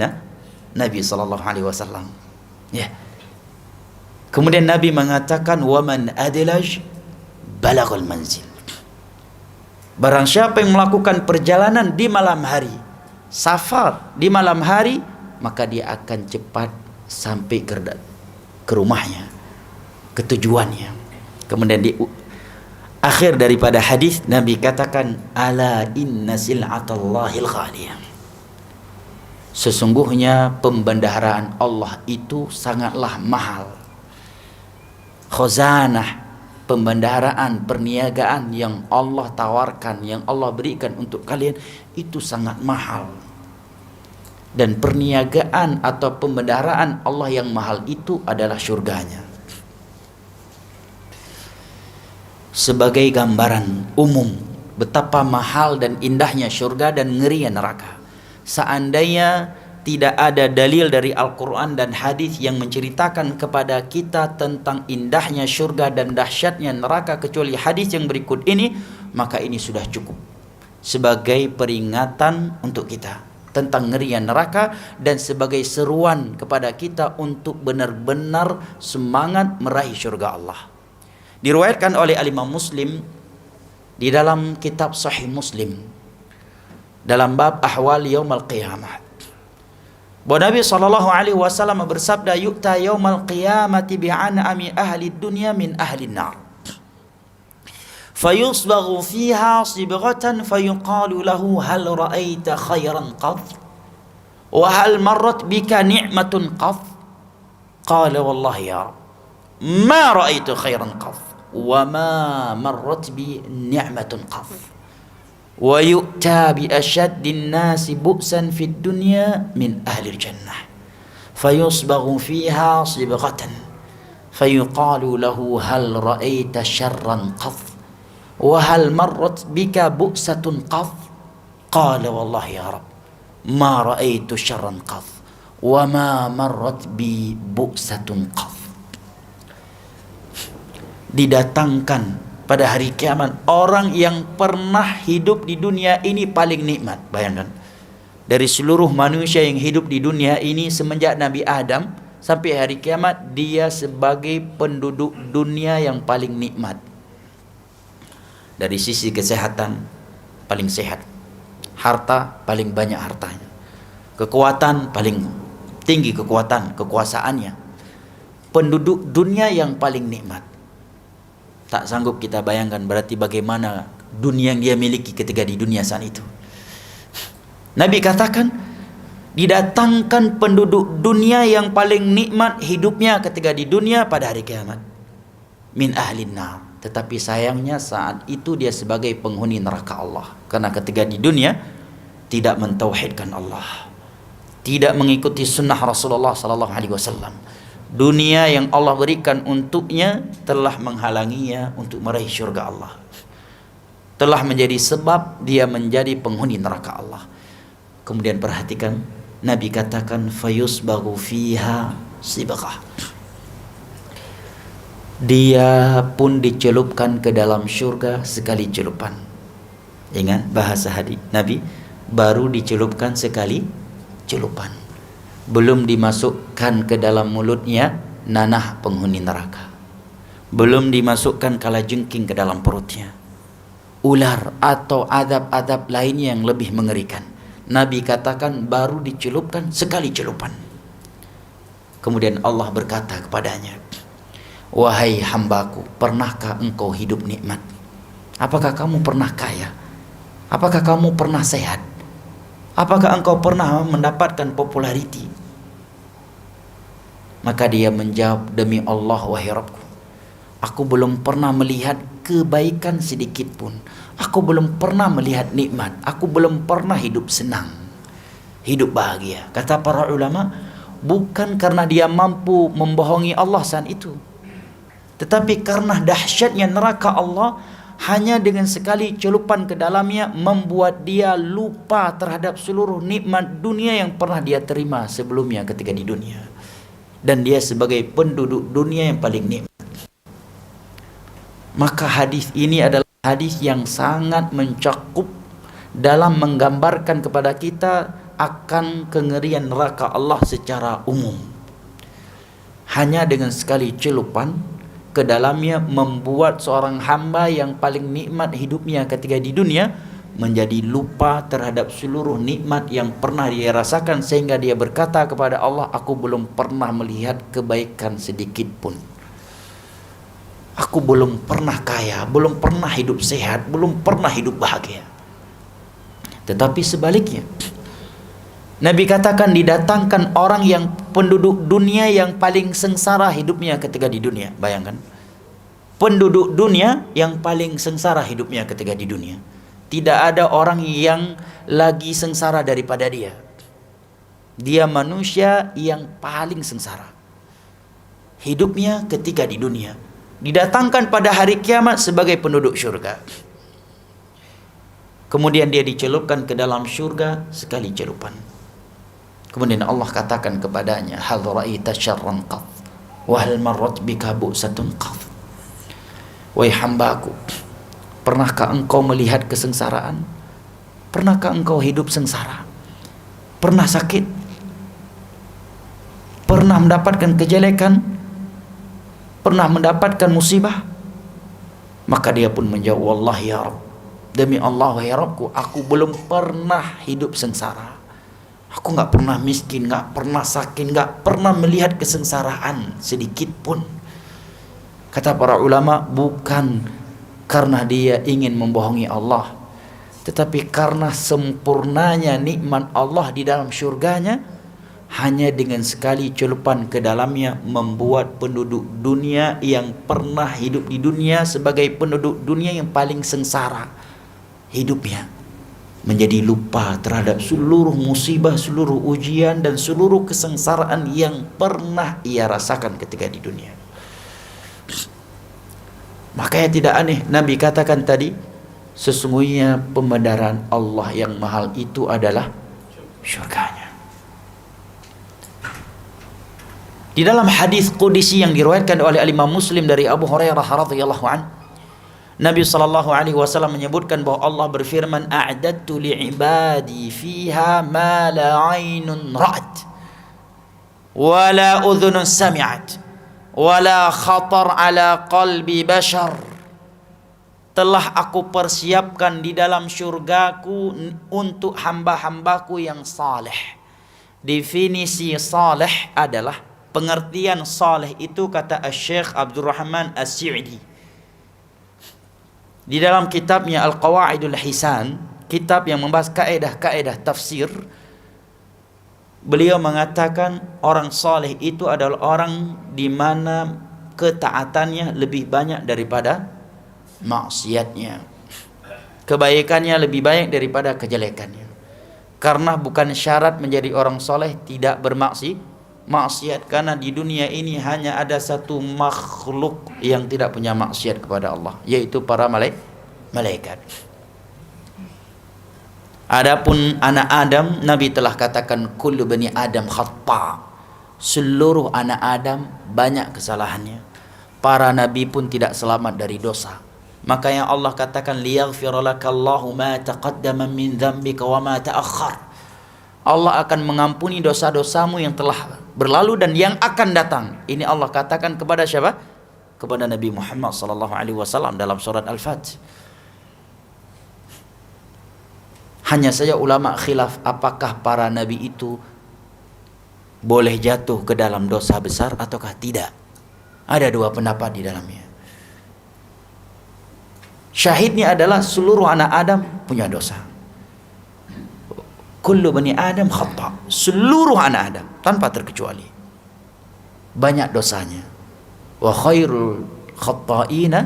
Nabi sallallahu alaihi wasallam. Ya. Kemudian Nabi mengatakan waman adlaj balaghal manzil. Barang siapa yang melakukan perjalanan di malam hari, safar di malam hari, maka dia akan cepat sampai ke rumahnya, ke tujuannya. Kemudian di akhir daripada hadis Nabi katakan ala inna sil'atallahil ghaliyah. Sesungguhnya pembendaharaan Allah itu sangatlah mahal. Khazanah, pembendaharaan, perniagaan yang Allah tawarkan, yang Allah berikan untuk kalian itu sangat mahal. Dan perniagaan atau pembendaharaan Allah yang mahal itu adalah surganya. Sebagai gambaran umum betapa mahal dan indahnya surga dan ngerinya neraka. Seandainya tidak ada dalil dari Al-Quran dan hadis yang menceritakan kepada kita tentang indahnya surga dan dahsyatnya neraka kecuali hadis yang berikut ini, maka ini sudah cukup sebagai peringatan untuk kita tentang ngerinya neraka dan sebagai seruan kepada kita untuk benar-benar semangat meraih surga Allah. Diriwayatkan oleh Imam Muslim di dalam kitab Sahih Muslim dalam bab ahwal yaumil qiyamah, bahwa Nabi SAW bersabda, yu'ta yaumil qiyamati bi'an'ami ahli dunya min ahli nar, fayusbaghu fiha sibghatan fayuqalu lahu hal ra'aita khairan qad wa hal marrat bika ni'matun qad, qala wallahi ya Rabb ma ra'aitu khairan qad wa ma marrat bi ni'matun qad. Wa yu'ta bi ashaddin nasi bu'san fid dunya min ahli jannah fayusbaghu fiha sibghatan fayuqalu lahu hal ra'aita syarran qad wa hal marrat bika bu'satun qad, qala wallahi ya Rabb ma ra'aitu syarran qad wa ma marrat bi bu'satun qad. Didatangkan pada hari kiamat orang yang pernah hidup di dunia ini paling nikmat. Bayangkan, dari seluruh manusia yang hidup di dunia ini semenjak Nabi Adam sampai hari kiamat, dia sebagai penduduk dunia yang paling nikmat. Dari sisi kesehatan paling sehat, harta paling banyak hartanya, kekuatan paling tinggi kekuasaannya, penduduk dunia yang paling nikmat. Tak sanggup kita bayangkan berarti bagaimana dunia yang dia miliki ketika di dunia saat itu. Nabi katakan didatangkan penduduk dunia yang paling nikmat hidupnya ketika di dunia pada hari kiamat min ahlin nar, tetapi sayangnya saat itu dia sebagai penghuni neraka Allah karena ketika di dunia tidak mentauhidkan Allah, tidak mengikuti sunnah Rasulullah sallallahu alaihi wasallam. Dunia yang Allah berikan untuknya telah menghalanginya untuk meraih syurga Allah, telah menjadi sebab dia menjadi penghuni neraka Allah. Kemudian perhatikan, Nabi katakan fayusbaghu fiha sibghah, dia pun dicelupkan ke dalam syurga sekali celupan. Ingat bahasa hadis Nabi, baru dicelupkan sekali celupan, belum dimasukkan ke dalam mulutnya nanah penghuni neraka, belum dimasukkan kalajengking ke dalam perutnya. ular atau azab-azab lainnya yang lebih mengerikan. Nabi katakan baru dicelupkan sekali celupan. Kemudian Allah berkata kepadanya, wahai hambaku, pernahkah engkau hidup nikmat? Apakah kamu pernah kaya? Apakah kamu pernah sehat? Apakah engkau pernah mendapatkan populariti? Maka dia menjawab, demi Allah wahai Rabbku, aku belum pernah melihat kebaikan sedikit pun. Aku belum pernah melihat nikmat. Aku belum pernah hidup senang, hidup bahagia. Kata para ulama, bukan karena dia mampu membohongi Allah saat itu, tetapi karena dahsyatnya neraka Allah, hanya dengan sekali celupan ke dalamnya membuat dia lupa terhadap seluruh nikmat dunia yang pernah dia terima sebelumnya ketika di dunia. Dan dia sebagai penduduk dunia yang paling nikmat. Maka hadis ini adalah hadis yang sangat mencakup dalam menggambarkan kepada kita akan kengerian neraka Allah secara umum. Hanya dengan sekali celupan ke dalamnya membuat seorang hamba yang paling nikmat hidupnya ketika di dunia menjadi lupa terhadap seluruh nikmat yang pernah dia rasakan, sehingga dia berkata kepada Allah, aku belum pernah melihat kebaikan sedikit pun. Aku belum pernah kaya, belum pernah hidup sehat, belum pernah hidup bahagia. Tetapi sebaliknya, Nabi katakan didatangkan orang yang penduduk dunia yang paling sengsara hidupnya ketika di dunia. Bayangkan, penduduk dunia yang paling sengsara hidupnya ketika di dunia. Tidak ada orang yang lagi sengsara daripada dia. Dia manusia yang paling sengsara hidupnya ketika di dunia. Didatangkan pada hari kiamat sebagai penduduk syurga. Kemudian dia dicelupkan ke dalam syurga sekali celupan. Kemudian Allah katakan kepadanya, hal ra'aita syarran qad wa hal marrat bika bu'satun qad. Wahai hambaku, pernahkah engkau melihat kesengsaraan? Pernahkah engkau hidup sengsara? Pernah sakit? Pernah mendapatkan kejelekan? Pernah mendapatkan musibah? Maka dia pun menjawab, wallahi ya Rabb, demi Allah wahai Rabbku, aku belum pernah hidup sengsara. Aku gak pernah miskin, gak pernah sakit, gak pernah melihat kesengsaraan sedikit pun. Kata para ulama, bukan karena dia ingin membohongi Allah, tetapi karena sempurnanya nikmat Allah di dalam syurganya, hanya dengan sekali celupan ke dalamnya membuat penduduk dunia yang pernah hidup di dunia sebagai penduduk dunia yang paling sengsara hidupnya menjadi lupa terhadap seluruh musibah, seluruh ujian dan seluruh kesengsaraan yang pernah ia rasakan ketika di dunia. Makanya tidak aneh Nabi katakan tadi, sesungguhnya pembenaran Allah yang mahal itu adalah syurganya. Di dalam hadis qudsi yang diriwayatkan oleh Imam Muslim dari Abu Hurairah radhiyallahu anhu, Nabi sallallahu alaihi wasallam menyebutkan bahwa Allah berfirman, a'dadtu li'ibadi fiha ma la 'ainun ra'at wa la udhunun sami'at wa la khatar ala qalbi bashar. Telah aku persiapkan di dalam syurgaku untuk hamba-hambaku yang saleh. Definisi saleh adalah, pengertian saleh itu kata Syekh Abdurrahman As-Sa'di di dalam kitabnya Al-Qawaidul Hisan, kitab yang membahas kaedah-kaedah tafsir, beliau mengatakan orang saleh itu adalah orang di mana ketaatannya lebih banyak daripada maksiatnya, kebaikannya lebih banyak daripada kejelekannya. Karena bukan syarat menjadi orang saleh tidak bermaksiat, karena di dunia ini hanya ada satu makhluk yang tidak punya maksiat kepada Allah, yaitu para malaikat. Adapun anak Adam, Nabi telah katakan kullu bani Adam khata', seluruh anak Adam banyak kesalahannya. Para nabi pun tidak selamat dari dosa. Makanya Allah katakan liyaghfira lakallahu ma taqaddama min dzambika wa ma ta'akhkhar. Allah akan mengampuni dosa-dosamu yang telah berlalu dan yang akan datang. Ini Allah katakan kepada siapa? Kepada Nabi Muhammad sallallahu alaihi wasallam dalam surat Al-Fat. Hanya saja ulama khilaf apakah para nabi itu boleh jatuh ke dalam dosa besar ataukah tidak. Ada dua pendapat di dalamnya. Syahidnya adalah seluruh anak Adam punya dosa. Kullu bani Adam khata'. Seluruh anak Adam tanpa terkecuali banyak dosanya. Wa khairul khata'ina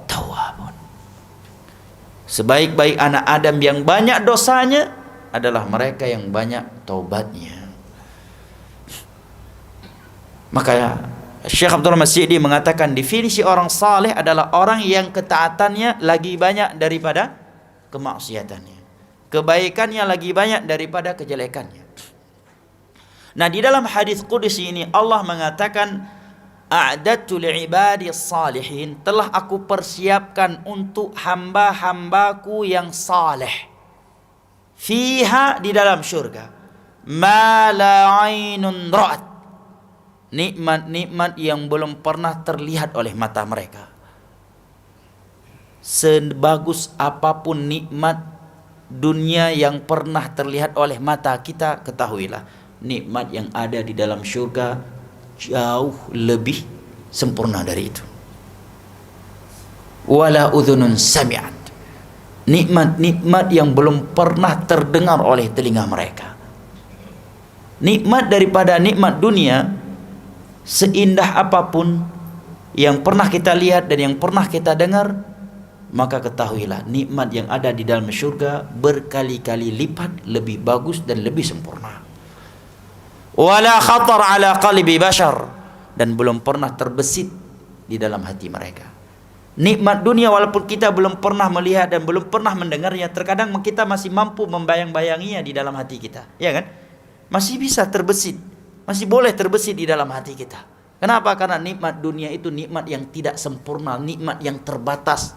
tawwabun. Sebaik-baik anak Adam yang banyak dosanya adalah mereka yang banyak taubatnya. Maka Syekh Abdul Mas'idi mengatakan definisi orang saleh adalah orang yang ketaatannya lagi banyak daripada kemaksiatannya, kebaikannya lagi banyak daripada kejelekannya. Nah, di dalam hadis qudsi ini Allah mengatakan, a'dadtu li'ibadi salihin, telah aku persiapkan untuk hamba-hambaku yang saleh, fiha, di dalam syurga, ma la 'ainun ra'at, nikmat-nikmat yang belum pernah terlihat oleh mata mereka. Sebagus apapun nikmat dunia yang pernah terlihat oleh mata kita, ketahuilah nikmat yang ada di dalam syurga jauh lebih sempurna dari itu. Wala udhunun sami'at, nikmat-nikmat yang belum pernah terdengar oleh telinga mereka. Nikmat daripada nikmat dunia, seindah apapun yang pernah kita lihat dan yang pernah kita dengar, maka ketahuilah nikmat yang ada di dalam syurga berkali-kali lipat lebih bagus dan lebih sempurna. Wala khatar ala qalbi bashar, dan belum pernah terbesit di dalam hati mereka. Nikmat dunia walaupun kita belum pernah melihat dan belum pernah mendengarnya, terkadang kita masih mampu membayang-bayanginya di dalam hati kita, ya kan? Masih bisa terbesit, masih boleh terbesit di dalam hati kita. Kenapa? Karena nikmat dunia itu nikmat yang tidak sempurna, nikmat yang terbatas.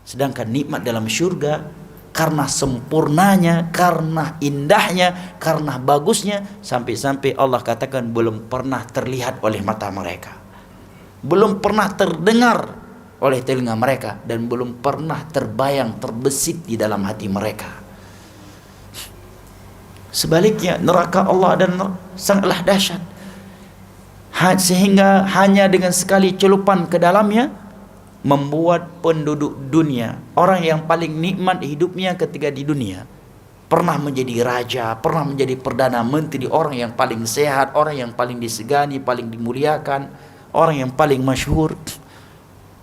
Sedangkan nikmat dalam syurga, karena sempurnanya, karena indahnya, karena bagusnya, sampai-sampai Allah katakan belum pernah terlihat oleh mata mereka, belum pernah terdengar oleh telinga mereka, dan belum pernah terbayang, terbesit di dalam hati mereka. Sebaliknya neraka Allah dan sangatlah dahsyat, sehingga hanya dengan sekali celupan ke dalamnya membuat penduduk dunia, orang yang paling nikmat hidupnya ketika di dunia, pernah menjadi raja, pernah menjadi perdana menteri, orang yang paling sehat, orang yang paling disegani, paling dimuliakan, orang yang paling masyhur,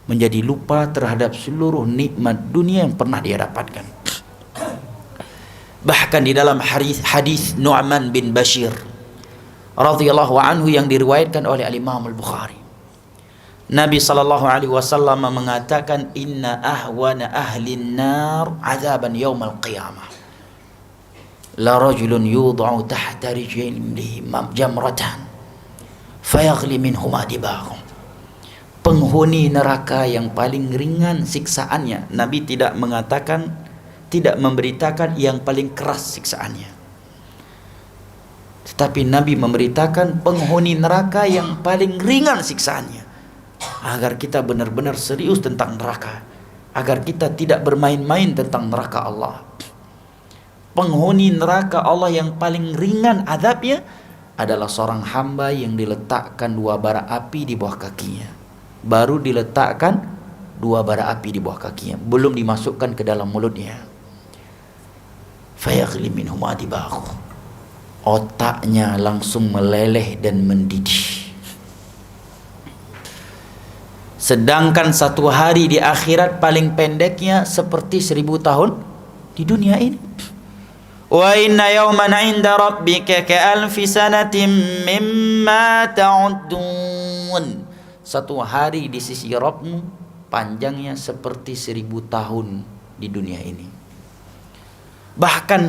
menjadi lupa terhadap seluruh nikmat dunia yang pernah dia dapatkan. Bahkan di dalam hadis Nu'man bin Bashir radhiyallahu anhu yang diriwayatkan oleh Al-Imam Al-Bukhari, Nabi SAW mengatakan, inna ahwana ahlin nar azaban yawmal qiyamah la rajulun yudha'u tahta rijlihi jamratan fayaghli minhuma dibaghu. Penghuni neraka yang paling ringan siksaannya, Nabi tidak mengatakan, tidak memberitakan yang paling keras siksaannya, tetapi Nabi memberitakan penghuni neraka yang paling ringan siksaannya, agar kita benar-benar serius tentang neraka, agar kita tidak bermain-main tentang neraka Allah. Penghuni neraka Allah yang paling ringan azabnya adalah seorang hamba yang diletakkan 2 bara api di bawah kakinya. Baru diletakkan 2 bara api di bawah kakinya, belum dimasukkan ke dalam mulutnya. Fayaghli minhuma dibaghu, otaknya langsung meleleh dan mendidih. Sedangkan 1 hari di akhirat paling pendeknya seperti 1000 tahun di dunia ini. Wa inna yawman 'inda rabbika ka'alfi sanatin mimma ta'uddun. 1 hari di sisi Rabbmu panjangnya seperti 1000 tahun di dunia ini. Bahkan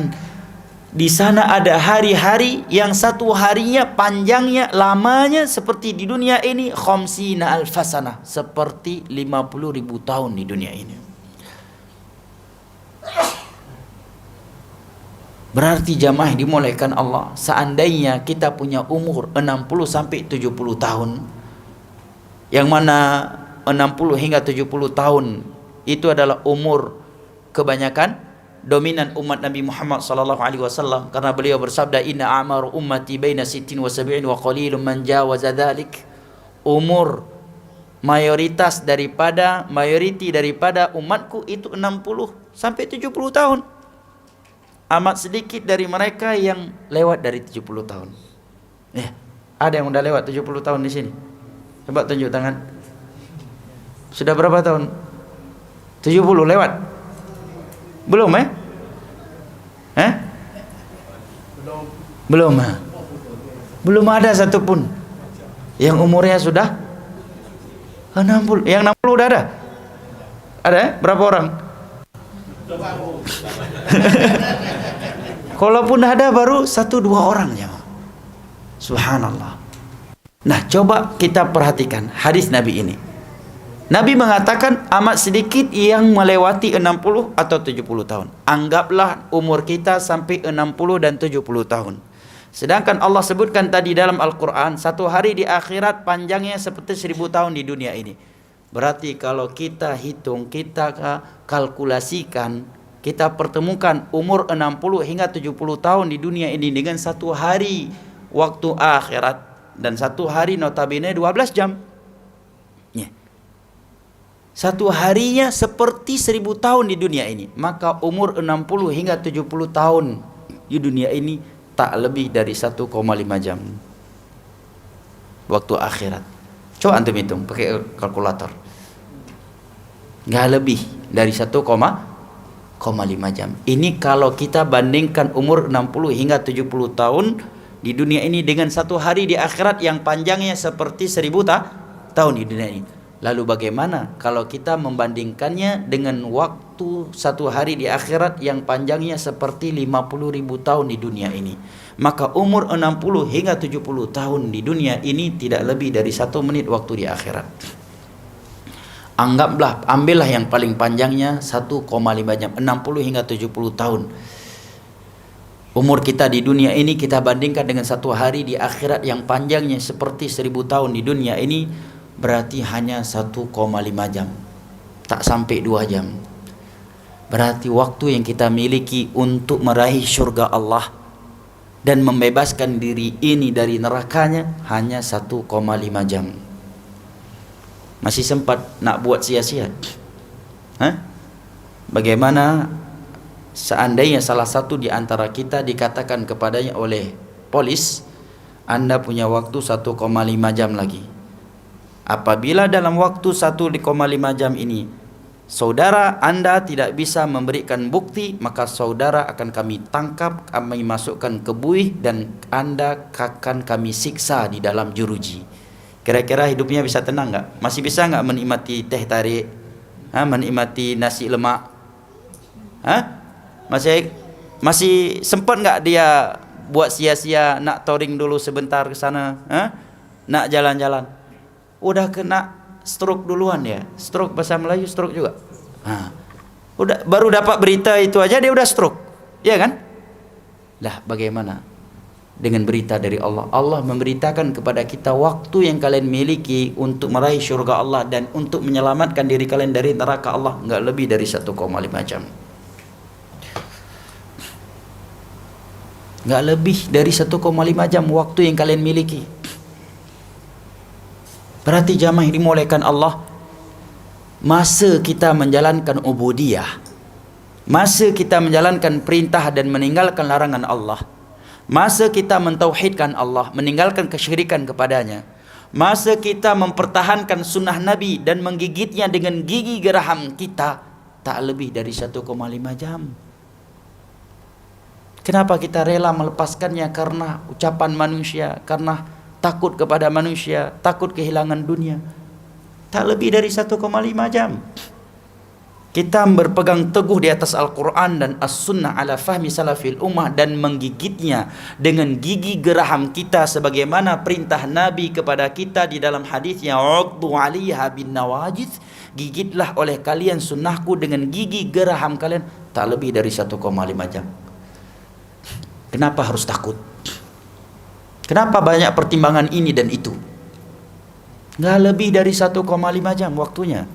di sana ada hari-hari yang 1 harinya panjangnya, lamanya seperti di dunia ini khamsina alfasana, seperti 50.000 tahun di dunia ini. Berarti jamaah dimulaikan Allah, seandainya kita punya umur 60 sampai 70 tahun, yang mana 60 hingga 70 tahun itu adalah umur kebanyakan dominan umat Nabi Muhammad sallallahu alaihi wasallam, karena beliau bersabda, inna a'maru ummati baina 60 wa 70 wa qalilun man jawaza dzalik. Umur mayoriti daripada umatku itu 60 sampai 70 tahun. Amat sedikit dari mereka yang lewat dari 70 tahun. Ada yang udah lewat 70 tahun di sini? Coba tunjuk tangan. Sudah berapa tahun? 70 lewat? Belum Belum. Belum ada satupun yang umurnya sudah 60. Yang 60 udah ada? Ada berapa orang? Kalaupun ada baru 1-2 orang ya. Subhanallah. Nah, coba kita perhatikan hadis Nabi ini. Nabi mengatakan amat sedikit yang melewati 60 atau 70 tahun. Anggaplah umur kita sampai 60 dan 70 tahun. Sedangkan Allah sebutkan tadi dalam Al-Quran, satu hari di akhirat panjangnya seperti 1000 tahun di dunia ini. Berarti kalau kita hitung, kita kalkulasikan, kita pertemukan umur 60 hingga 70 tahun di dunia ini dengan satu hari waktu akhirat, dan satu hari notabene 12 jam. Satu harinya seperti 1000 tahun di dunia ini. Maka umur 60 hingga 70 tahun di dunia ini tak lebih dari 1,5 jam waktu akhirat. Coba antum hitung pakai kalkulator. Nggak lebih dari 1,5 jam. Ini kalau kita bandingkan umur 60 hingga 70 tahun di dunia ini dengan satu hari di akhirat yang panjangnya seperti 1000 tahun di dunia ini. Lalu bagaimana kalau kita membandingkannya dengan waktu satu hari di akhirat yang panjangnya seperti 50.000 tahun di dunia ini? Maka umur 60 hingga 70 tahun di dunia ini tidak lebih dari 1 menit waktu di akhirat. Ambillah yang paling panjangnya 1,5 jam, 60 hingga 70 tahun. Umur kita di dunia ini kita bandingkan dengan satu hari di akhirat yang panjangnya seperti 1000 tahun di dunia ini, berarti hanya 1,5 jam, tak sampai 2 jam. Berarti waktu yang kita miliki untuk meraih surga Allah dan membebaskan diri ini dari nerakanya hanya 1,5 jam. Masih sempat nak buat sia-sia? Bagaimana seandainya salah satu di antara kita dikatakan kepadanya oleh polis, Anda punya waktu 1,5 jam lagi. Apabila dalam waktu 1,5 jam ini saudara Anda tidak bisa memberikan bukti, maka saudara akan kami tangkap, kami masukkan ke buih, dan Anda akan kami siksa di dalam jeruji. Kira-kira hidupnya bisa tenang nggak? Masih bisa nggak menikmati teh tarik? Menikmati nasi lemak? Masih sempat nggak dia buat sia-sia nak touring dulu sebentar ke sana? Nak jalan-jalan? Udah kena stroke duluan ya. Stroke bahasa Melayu stroke juga. Udah baru dapat berita itu aja dia udah stroke. Ya kan? Lah bagaimana dengan berita dari Allah? Allah memberitakan kepada kita waktu yang kalian miliki untuk meraih surga Allah dan untuk menyelamatkan diri kalian dari neraka Allah enggak lebih dari 1,5 jam. Enggak lebih dari 1,5 jam waktu yang kalian miliki. Berarti jamaah yang dimuliakan Allah, masa kita menjalankan ubudiyah, masa kita menjalankan perintah dan meninggalkan larangan Allah, masa kita mentauhidkan Allah, meninggalkan kesyirikan kepadanya, masa kita mempertahankan sunnah Nabi dan menggigitnya dengan gigi geraham kita, tak lebih dari 1,5 jam. Kenapa kita rela melepaskannya? Karena ucapan manusia, karena takut kepada manusia, takut kehilangan dunia. Tak lebih dari 1,5 jam. Kita berpegang teguh di atas Al-Quran dan As-Sunnah ala fahmi salafil ummah dan menggigitnya dengan gigi geraham kita sebagaimana perintah Nabi kepada kita di dalam hadisnya, "Uqdu 'alaiha bin nawajid." Gigitlah oleh kalian sunnahku dengan gigi geraham kalian. Tak lebih dari 1,5 jam. Kenapa harus takut? Kenapa banyak pertimbangan ini dan itu? Nggak lebih dari 1,5 jam waktunya.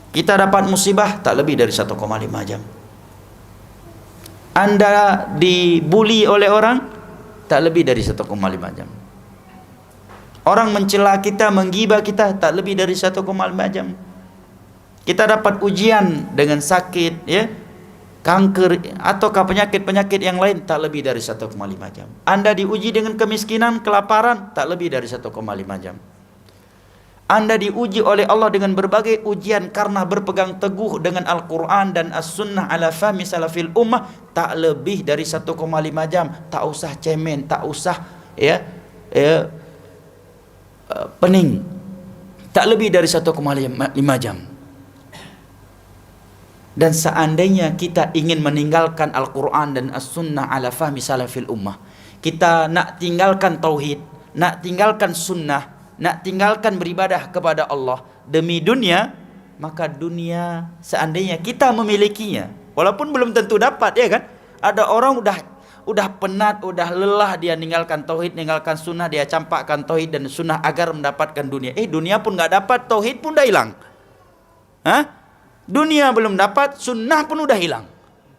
Kita dapat musibah tak lebih dari 1,5 jam. Anda dibuli oleh orang, tak lebih dari 1,5 jam. Orang mencela kita, menggibah kita, tak lebih dari 1,5 jam. Kita dapat ujian dengan sakit, ya, kanker ataukah penyakit-penyakit yang lain, tak lebih dari 1,5 jam. Anda diuji dengan kemiskinan, kelaparan, tak lebih dari 1,5 jam. Anda diuji oleh Allah dengan berbagai ujian karena berpegang teguh dengan Al-Quran dan As-Sunnah ala fahmi salafil ummah, tak lebih dari 1,5 jam. Tak usah cemen, tak usah pening, tak lebih dari 1,5 jam. Dan seandainya kita ingin meninggalkan Al-Quran dan As-Sunnah ala fahmi salafil ummah, kita nak tinggalkan tauhid, nak tinggalkan sunnah, nak tinggalkan beribadah kepada Allah demi dunia, maka dunia seandainya kita memilikinya, walaupun belum tentu dapat, ya kan? Ada orang udah penat, udah lelah dia ninggalkan tauhid, ninggalkan sunnah, dia campakkan tauhid dan sunnah agar mendapatkan dunia. Dunia pun nggak dapat, tauhid pun dah hilang. Dunia belum dapat, sunnah pun udah hilang.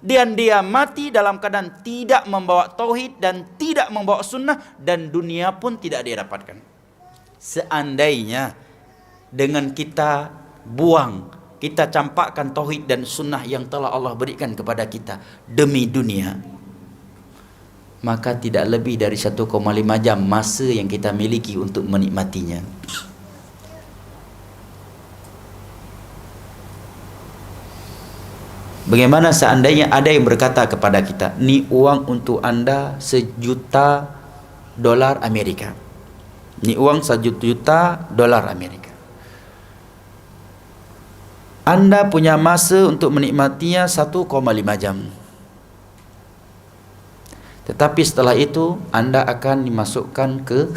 Dan dia mati dalam keadaan tidak membawa tauhid dan tidak membawa sunnah, dan dunia pun tidak dia dapatkan. Seandainya dengan kita buang, kita campakkan tauhid dan sunnah yang telah Allah berikan kepada kita demi dunia, maka tidak lebih dari 1,5 jam masa yang kita miliki untuk menikmatinya. Bagaimana seandainya ada yang berkata kepada kita, ni uang untuk Anda $1,000,000 Amerika. Ni uang $1,000,000 Amerika. Anda punya masa untuk menikmatinya 1,5 jam. Tetapi setelah itu Anda akan dimasukkan ke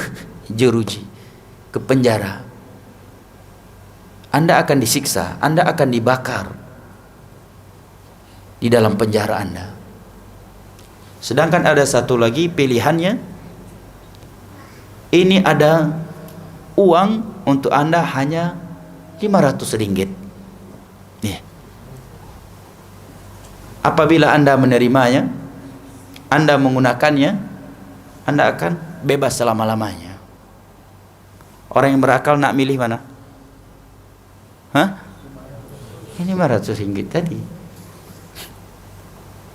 jeruji, ke penjara. Anda akan disiksa, Anda akan dibakar di dalam penjara Anda. Sedangkan ada satu lagi pilihannya, ini ada uang untuk Anda hanya RM500. Apabila Anda menerimanya, Anda menggunakannya, Anda akan bebas selama-lamanya. Orang yang berakal nak milih mana? Ini RM500 tadi,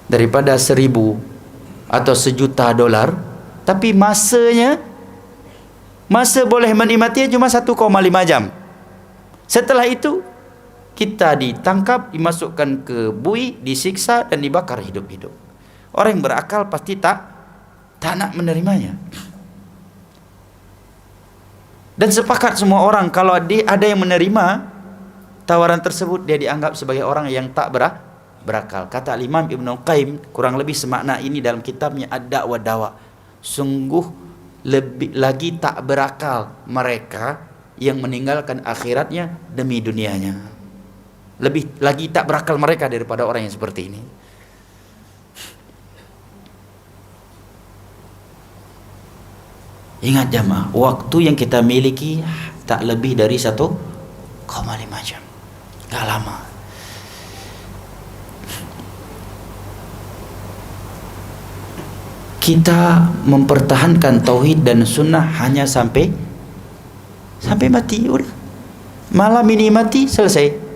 daripada 1.000 atau $1,000,000, tapi masa boleh menikmatinya cuma 1,5 jam. Setelah itu kita ditangkap, dimasukkan ke bui, disiksa dan dibakar hidup-hidup. Orang yang berakal pasti tak nak menerimanya. Dan sepakat semua orang kalau ada yang menerima tawaran tersebut, dia dianggap sebagai orang yang tak berakal. Kata Imam Ibn Qayyim kurang lebih semakna ini dalam kitabnya Ad-Da' wa Dawa. Sungguh lebih lagi tak berakal mereka yang meninggalkan akhiratnya demi dunianya. Lebih lagi tak berakal mereka daripada orang yang seperti ini. Ingat jamaah, waktu yang kita miliki tak lebih dari 1,5 jam. Gak lama. Kita mempertahankan tauhid dan sunnah hanya sampai mati, udah. Malam ini mati, selesai.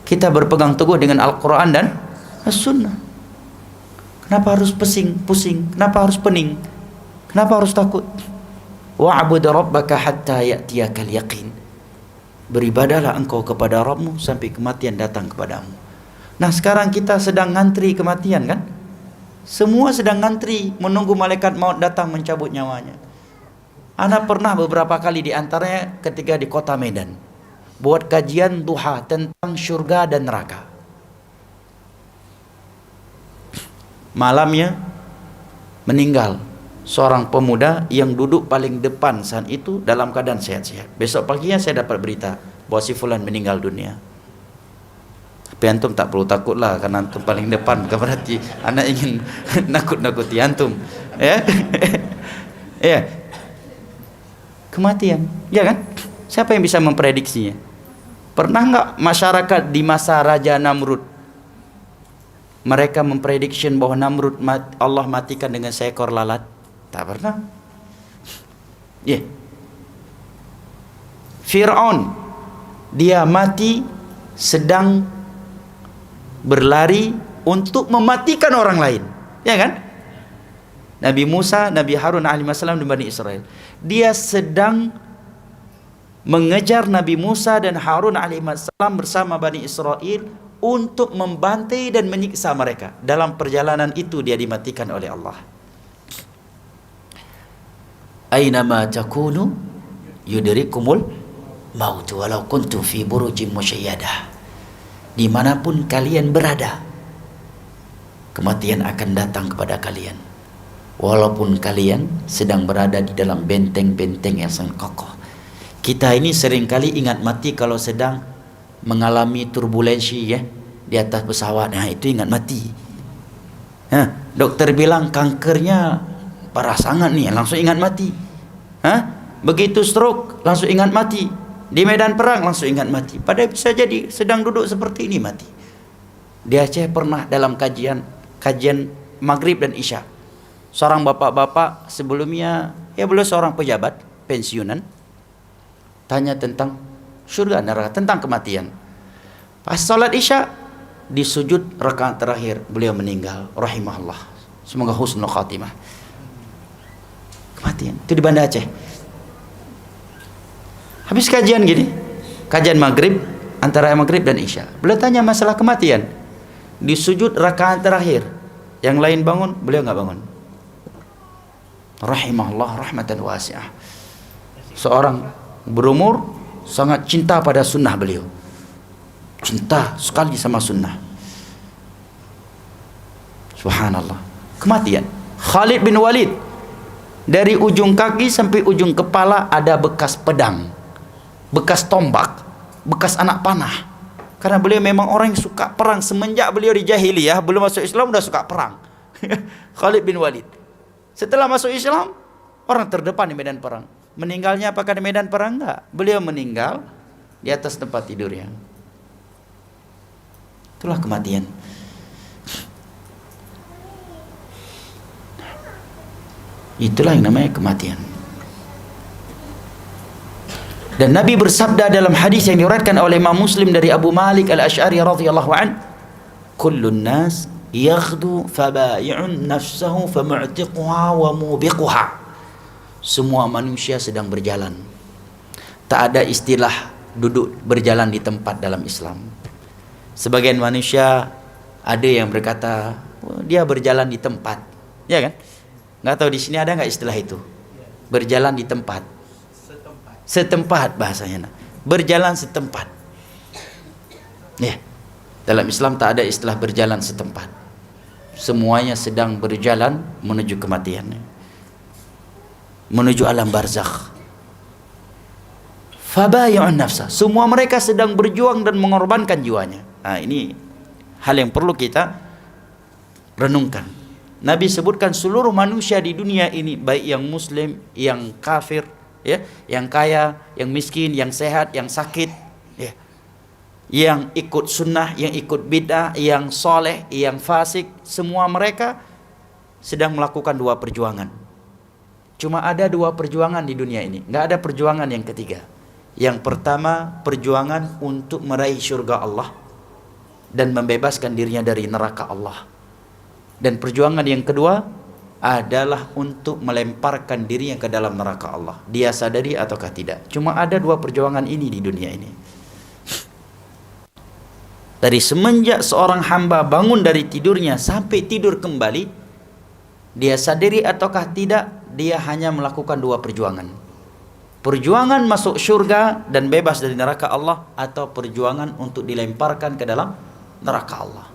Kita berpegang teguh dengan Al-Quran dan As-Sunnah. Kenapa harus pusing? Kenapa harus pening? Kenapa harus takut? Wa'bud rabbaka hatta ya'tiyakal yaqin. Beribadahlah engkau kepada Rabbmu sampai kematian datang kepadamu. Nah, sekarang kita sedang ngantri kematian, kan? Semua sedang ngantri menunggu malaikat maut datang mencabut nyawanya. Ana pernah beberapa kali di antaranya ketika di kota Medan buat kajian duha tentang syurga dan neraka. Malamnya meninggal seorang pemuda yang duduk paling depan saat itu dalam keadaan sehat-sehat. Besok paginya saya dapat berita bahwa si fulan meninggal dunia. Tapi antum tak perlu takutlah, karena antum paling depan, bukan berarti anak ingin nakut-nakuti antum, ya. Ya, kematian, ya kan? Siapa yang bisa memprediksinya? Pernah nggak masyarakat di masa Raja Namrud Mereka memprediction bahwa Namrud Allah matikan dengan seekor lalat. Tak pernah. Fir'aun, dia mati sedang berlari untuk mematikan orang lain, ya kan? Nabi Musa, Nabi Harun alaihissalam dan Bani Israel, dia sedang mengejar Nabi Musa dan Harun alaihissalam bersama Bani Israel untuk membantai dan menyiksa mereka. Dalam perjalanan itu dia dimatikan oleh Allah. Ainama takunu yudrikumul maut walau kuntum fi burujin musyayyadah. Dimanapun kalian berada, kematian akan datang kepada kalian, walaupun kalian sedang berada di dalam benteng-benteng yang sangat kokoh. Kita ini seringkali ingat mati kalau sedang mengalami turbulensi, ya, di atas pesawat. Nah, itu ingat mati. Dokter bilang kankernya parah sangat nih, langsung ingat mati. Begitu stroke, langsung ingat mati. Di medan perang langsung ingat mati. Padahal bisa jadi sedang duduk seperti ini mati. Di Aceh pernah dalam kajian maghrib dan isya, seorang bapak-bapak sebelumnya, ya beliau seorang pejabat pensiunan, tanya tentang surga neraka, tentang kematian. Pas salat isya, di sujud rakaat terakhir beliau meninggal, rahimahullah, semoga husnul khatimah. Kematian itu di Banda Aceh. Habis kajian gini, kajian maghrib, antara maghrib dan isya, beliau tanya masalah kematian. Di sujud rakaat terakhir, yang lain bangun, beliau nggak bangun. Rahimahullah rahmatan wasi'ah. Seorang berumur, sangat cinta pada sunnah beliau, cinta sekali sama sunnah. Subhanallah. Kematian Khalid bin Walid, dari ujung kaki sampai ujung kepala ada bekas pedang, bekas tombak, bekas anak panah. Karena beliau memang orang yang suka perang. Semenjak beliau di jahiliyah, belum masuk Islam udah suka perang. Khalid bin Walid. Setelah masuk Islam, orang terdepan di medan perang. Meninggalnya apakah di medan perang? Enggak. Beliau meninggal di atas tempat tidurnya. Itulah kematian. Itulah yang namanya kematian. Dan Nabi bersabda dalam hadis yang diriwayatkan oleh Imam Muslim dari Abu Malik Al-Asy'ari radhiyallahu an, "Kullun nas yaghdu faba'i'un nafsahu famu'tiquha wa mubiquha." Semua manusia sedang berjalan. Tak ada istilah duduk berjalan di tempat dalam Islam. Sebagian manusia ada yang berkata, dia berjalan di tempat, ya kan? Nggak tahu di sini ada nggak istilah itu? Berjalan di tempat. Setempat bahasanya. Berjalan setempat. Ya. Dalam Islam tak ada istilah berjalan setempat. Semuanya sedang berjalan menuju kematian, menuju alam barzakh. Fabayi'un nafsa. Semua mereka sedang berjuang dan mengorbankan jiwanya. Nah, ini hal yang perlu kita renungkan. Nabi sebutkan seluruh manusia di dunia ini, baik yang muslim, yang kafir, ya, yang kaya, yang miskin, yang sehat, yang sakit, ya, yang ikut sunnah, yang ikut bid'ah, yang soleh, yang fasik, semua mereka sedang melakukan dua perjuangan. Cuma ada dua perjuangan di dunia ini, nggak ada perjuangan yang ketiga. Yang pertama, perjuangan untuk meraih surga Allah dan membebaskan dirinya dari neraka Allah. Dan perjuangan yang kedua adalah untuk melemparkan dirinya ke dalam neraka Allah. Dia sadari ataukah tidak. Cuma ada dua perjuangan ini di dunia ini. Dari semenjak seorang hamba bangun dari tidurnya sampai tidur kembali, dia sadari ataukah tidak, dia hanya melakukan dua perjuangan. Perjuangan masuk surga dan bebas dari neraka Allah, atau perjuangan untuk dilemparkan ke dalam neraka Allah.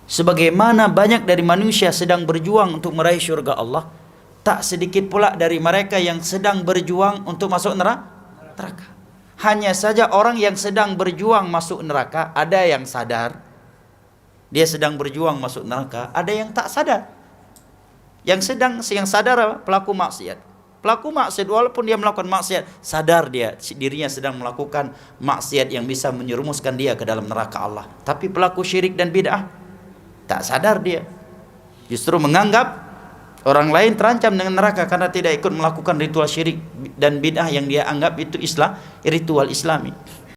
Sebagaimana banyak dari manusia sedang berjuang untuk meraih surga Allah, tak sedikit pula dari mereka yang sedang berjuang untuk masuk neraka. Hanya saja orang yang sedang berjuang masuk neraka, ada yang sadar dia sedang berjuang masuk neraka, ada yang tak sadar. Yang sadar apa? Pelaku maksiat. Pelaku maksiat walaupun dia melakukan maksiat, sadar dia dirinya sedang melakukan maksiat yang bisa menyerumuskan dia ke dalam neraka Allah. Tapi pelaku syirik dan bid'ah, Tak sadar dia. Justru menganggap orang lain terancam dengan neraka karena tidak ikut melakukan ritual syirik dan bid'ah yang dia anggap itu ritual Islami.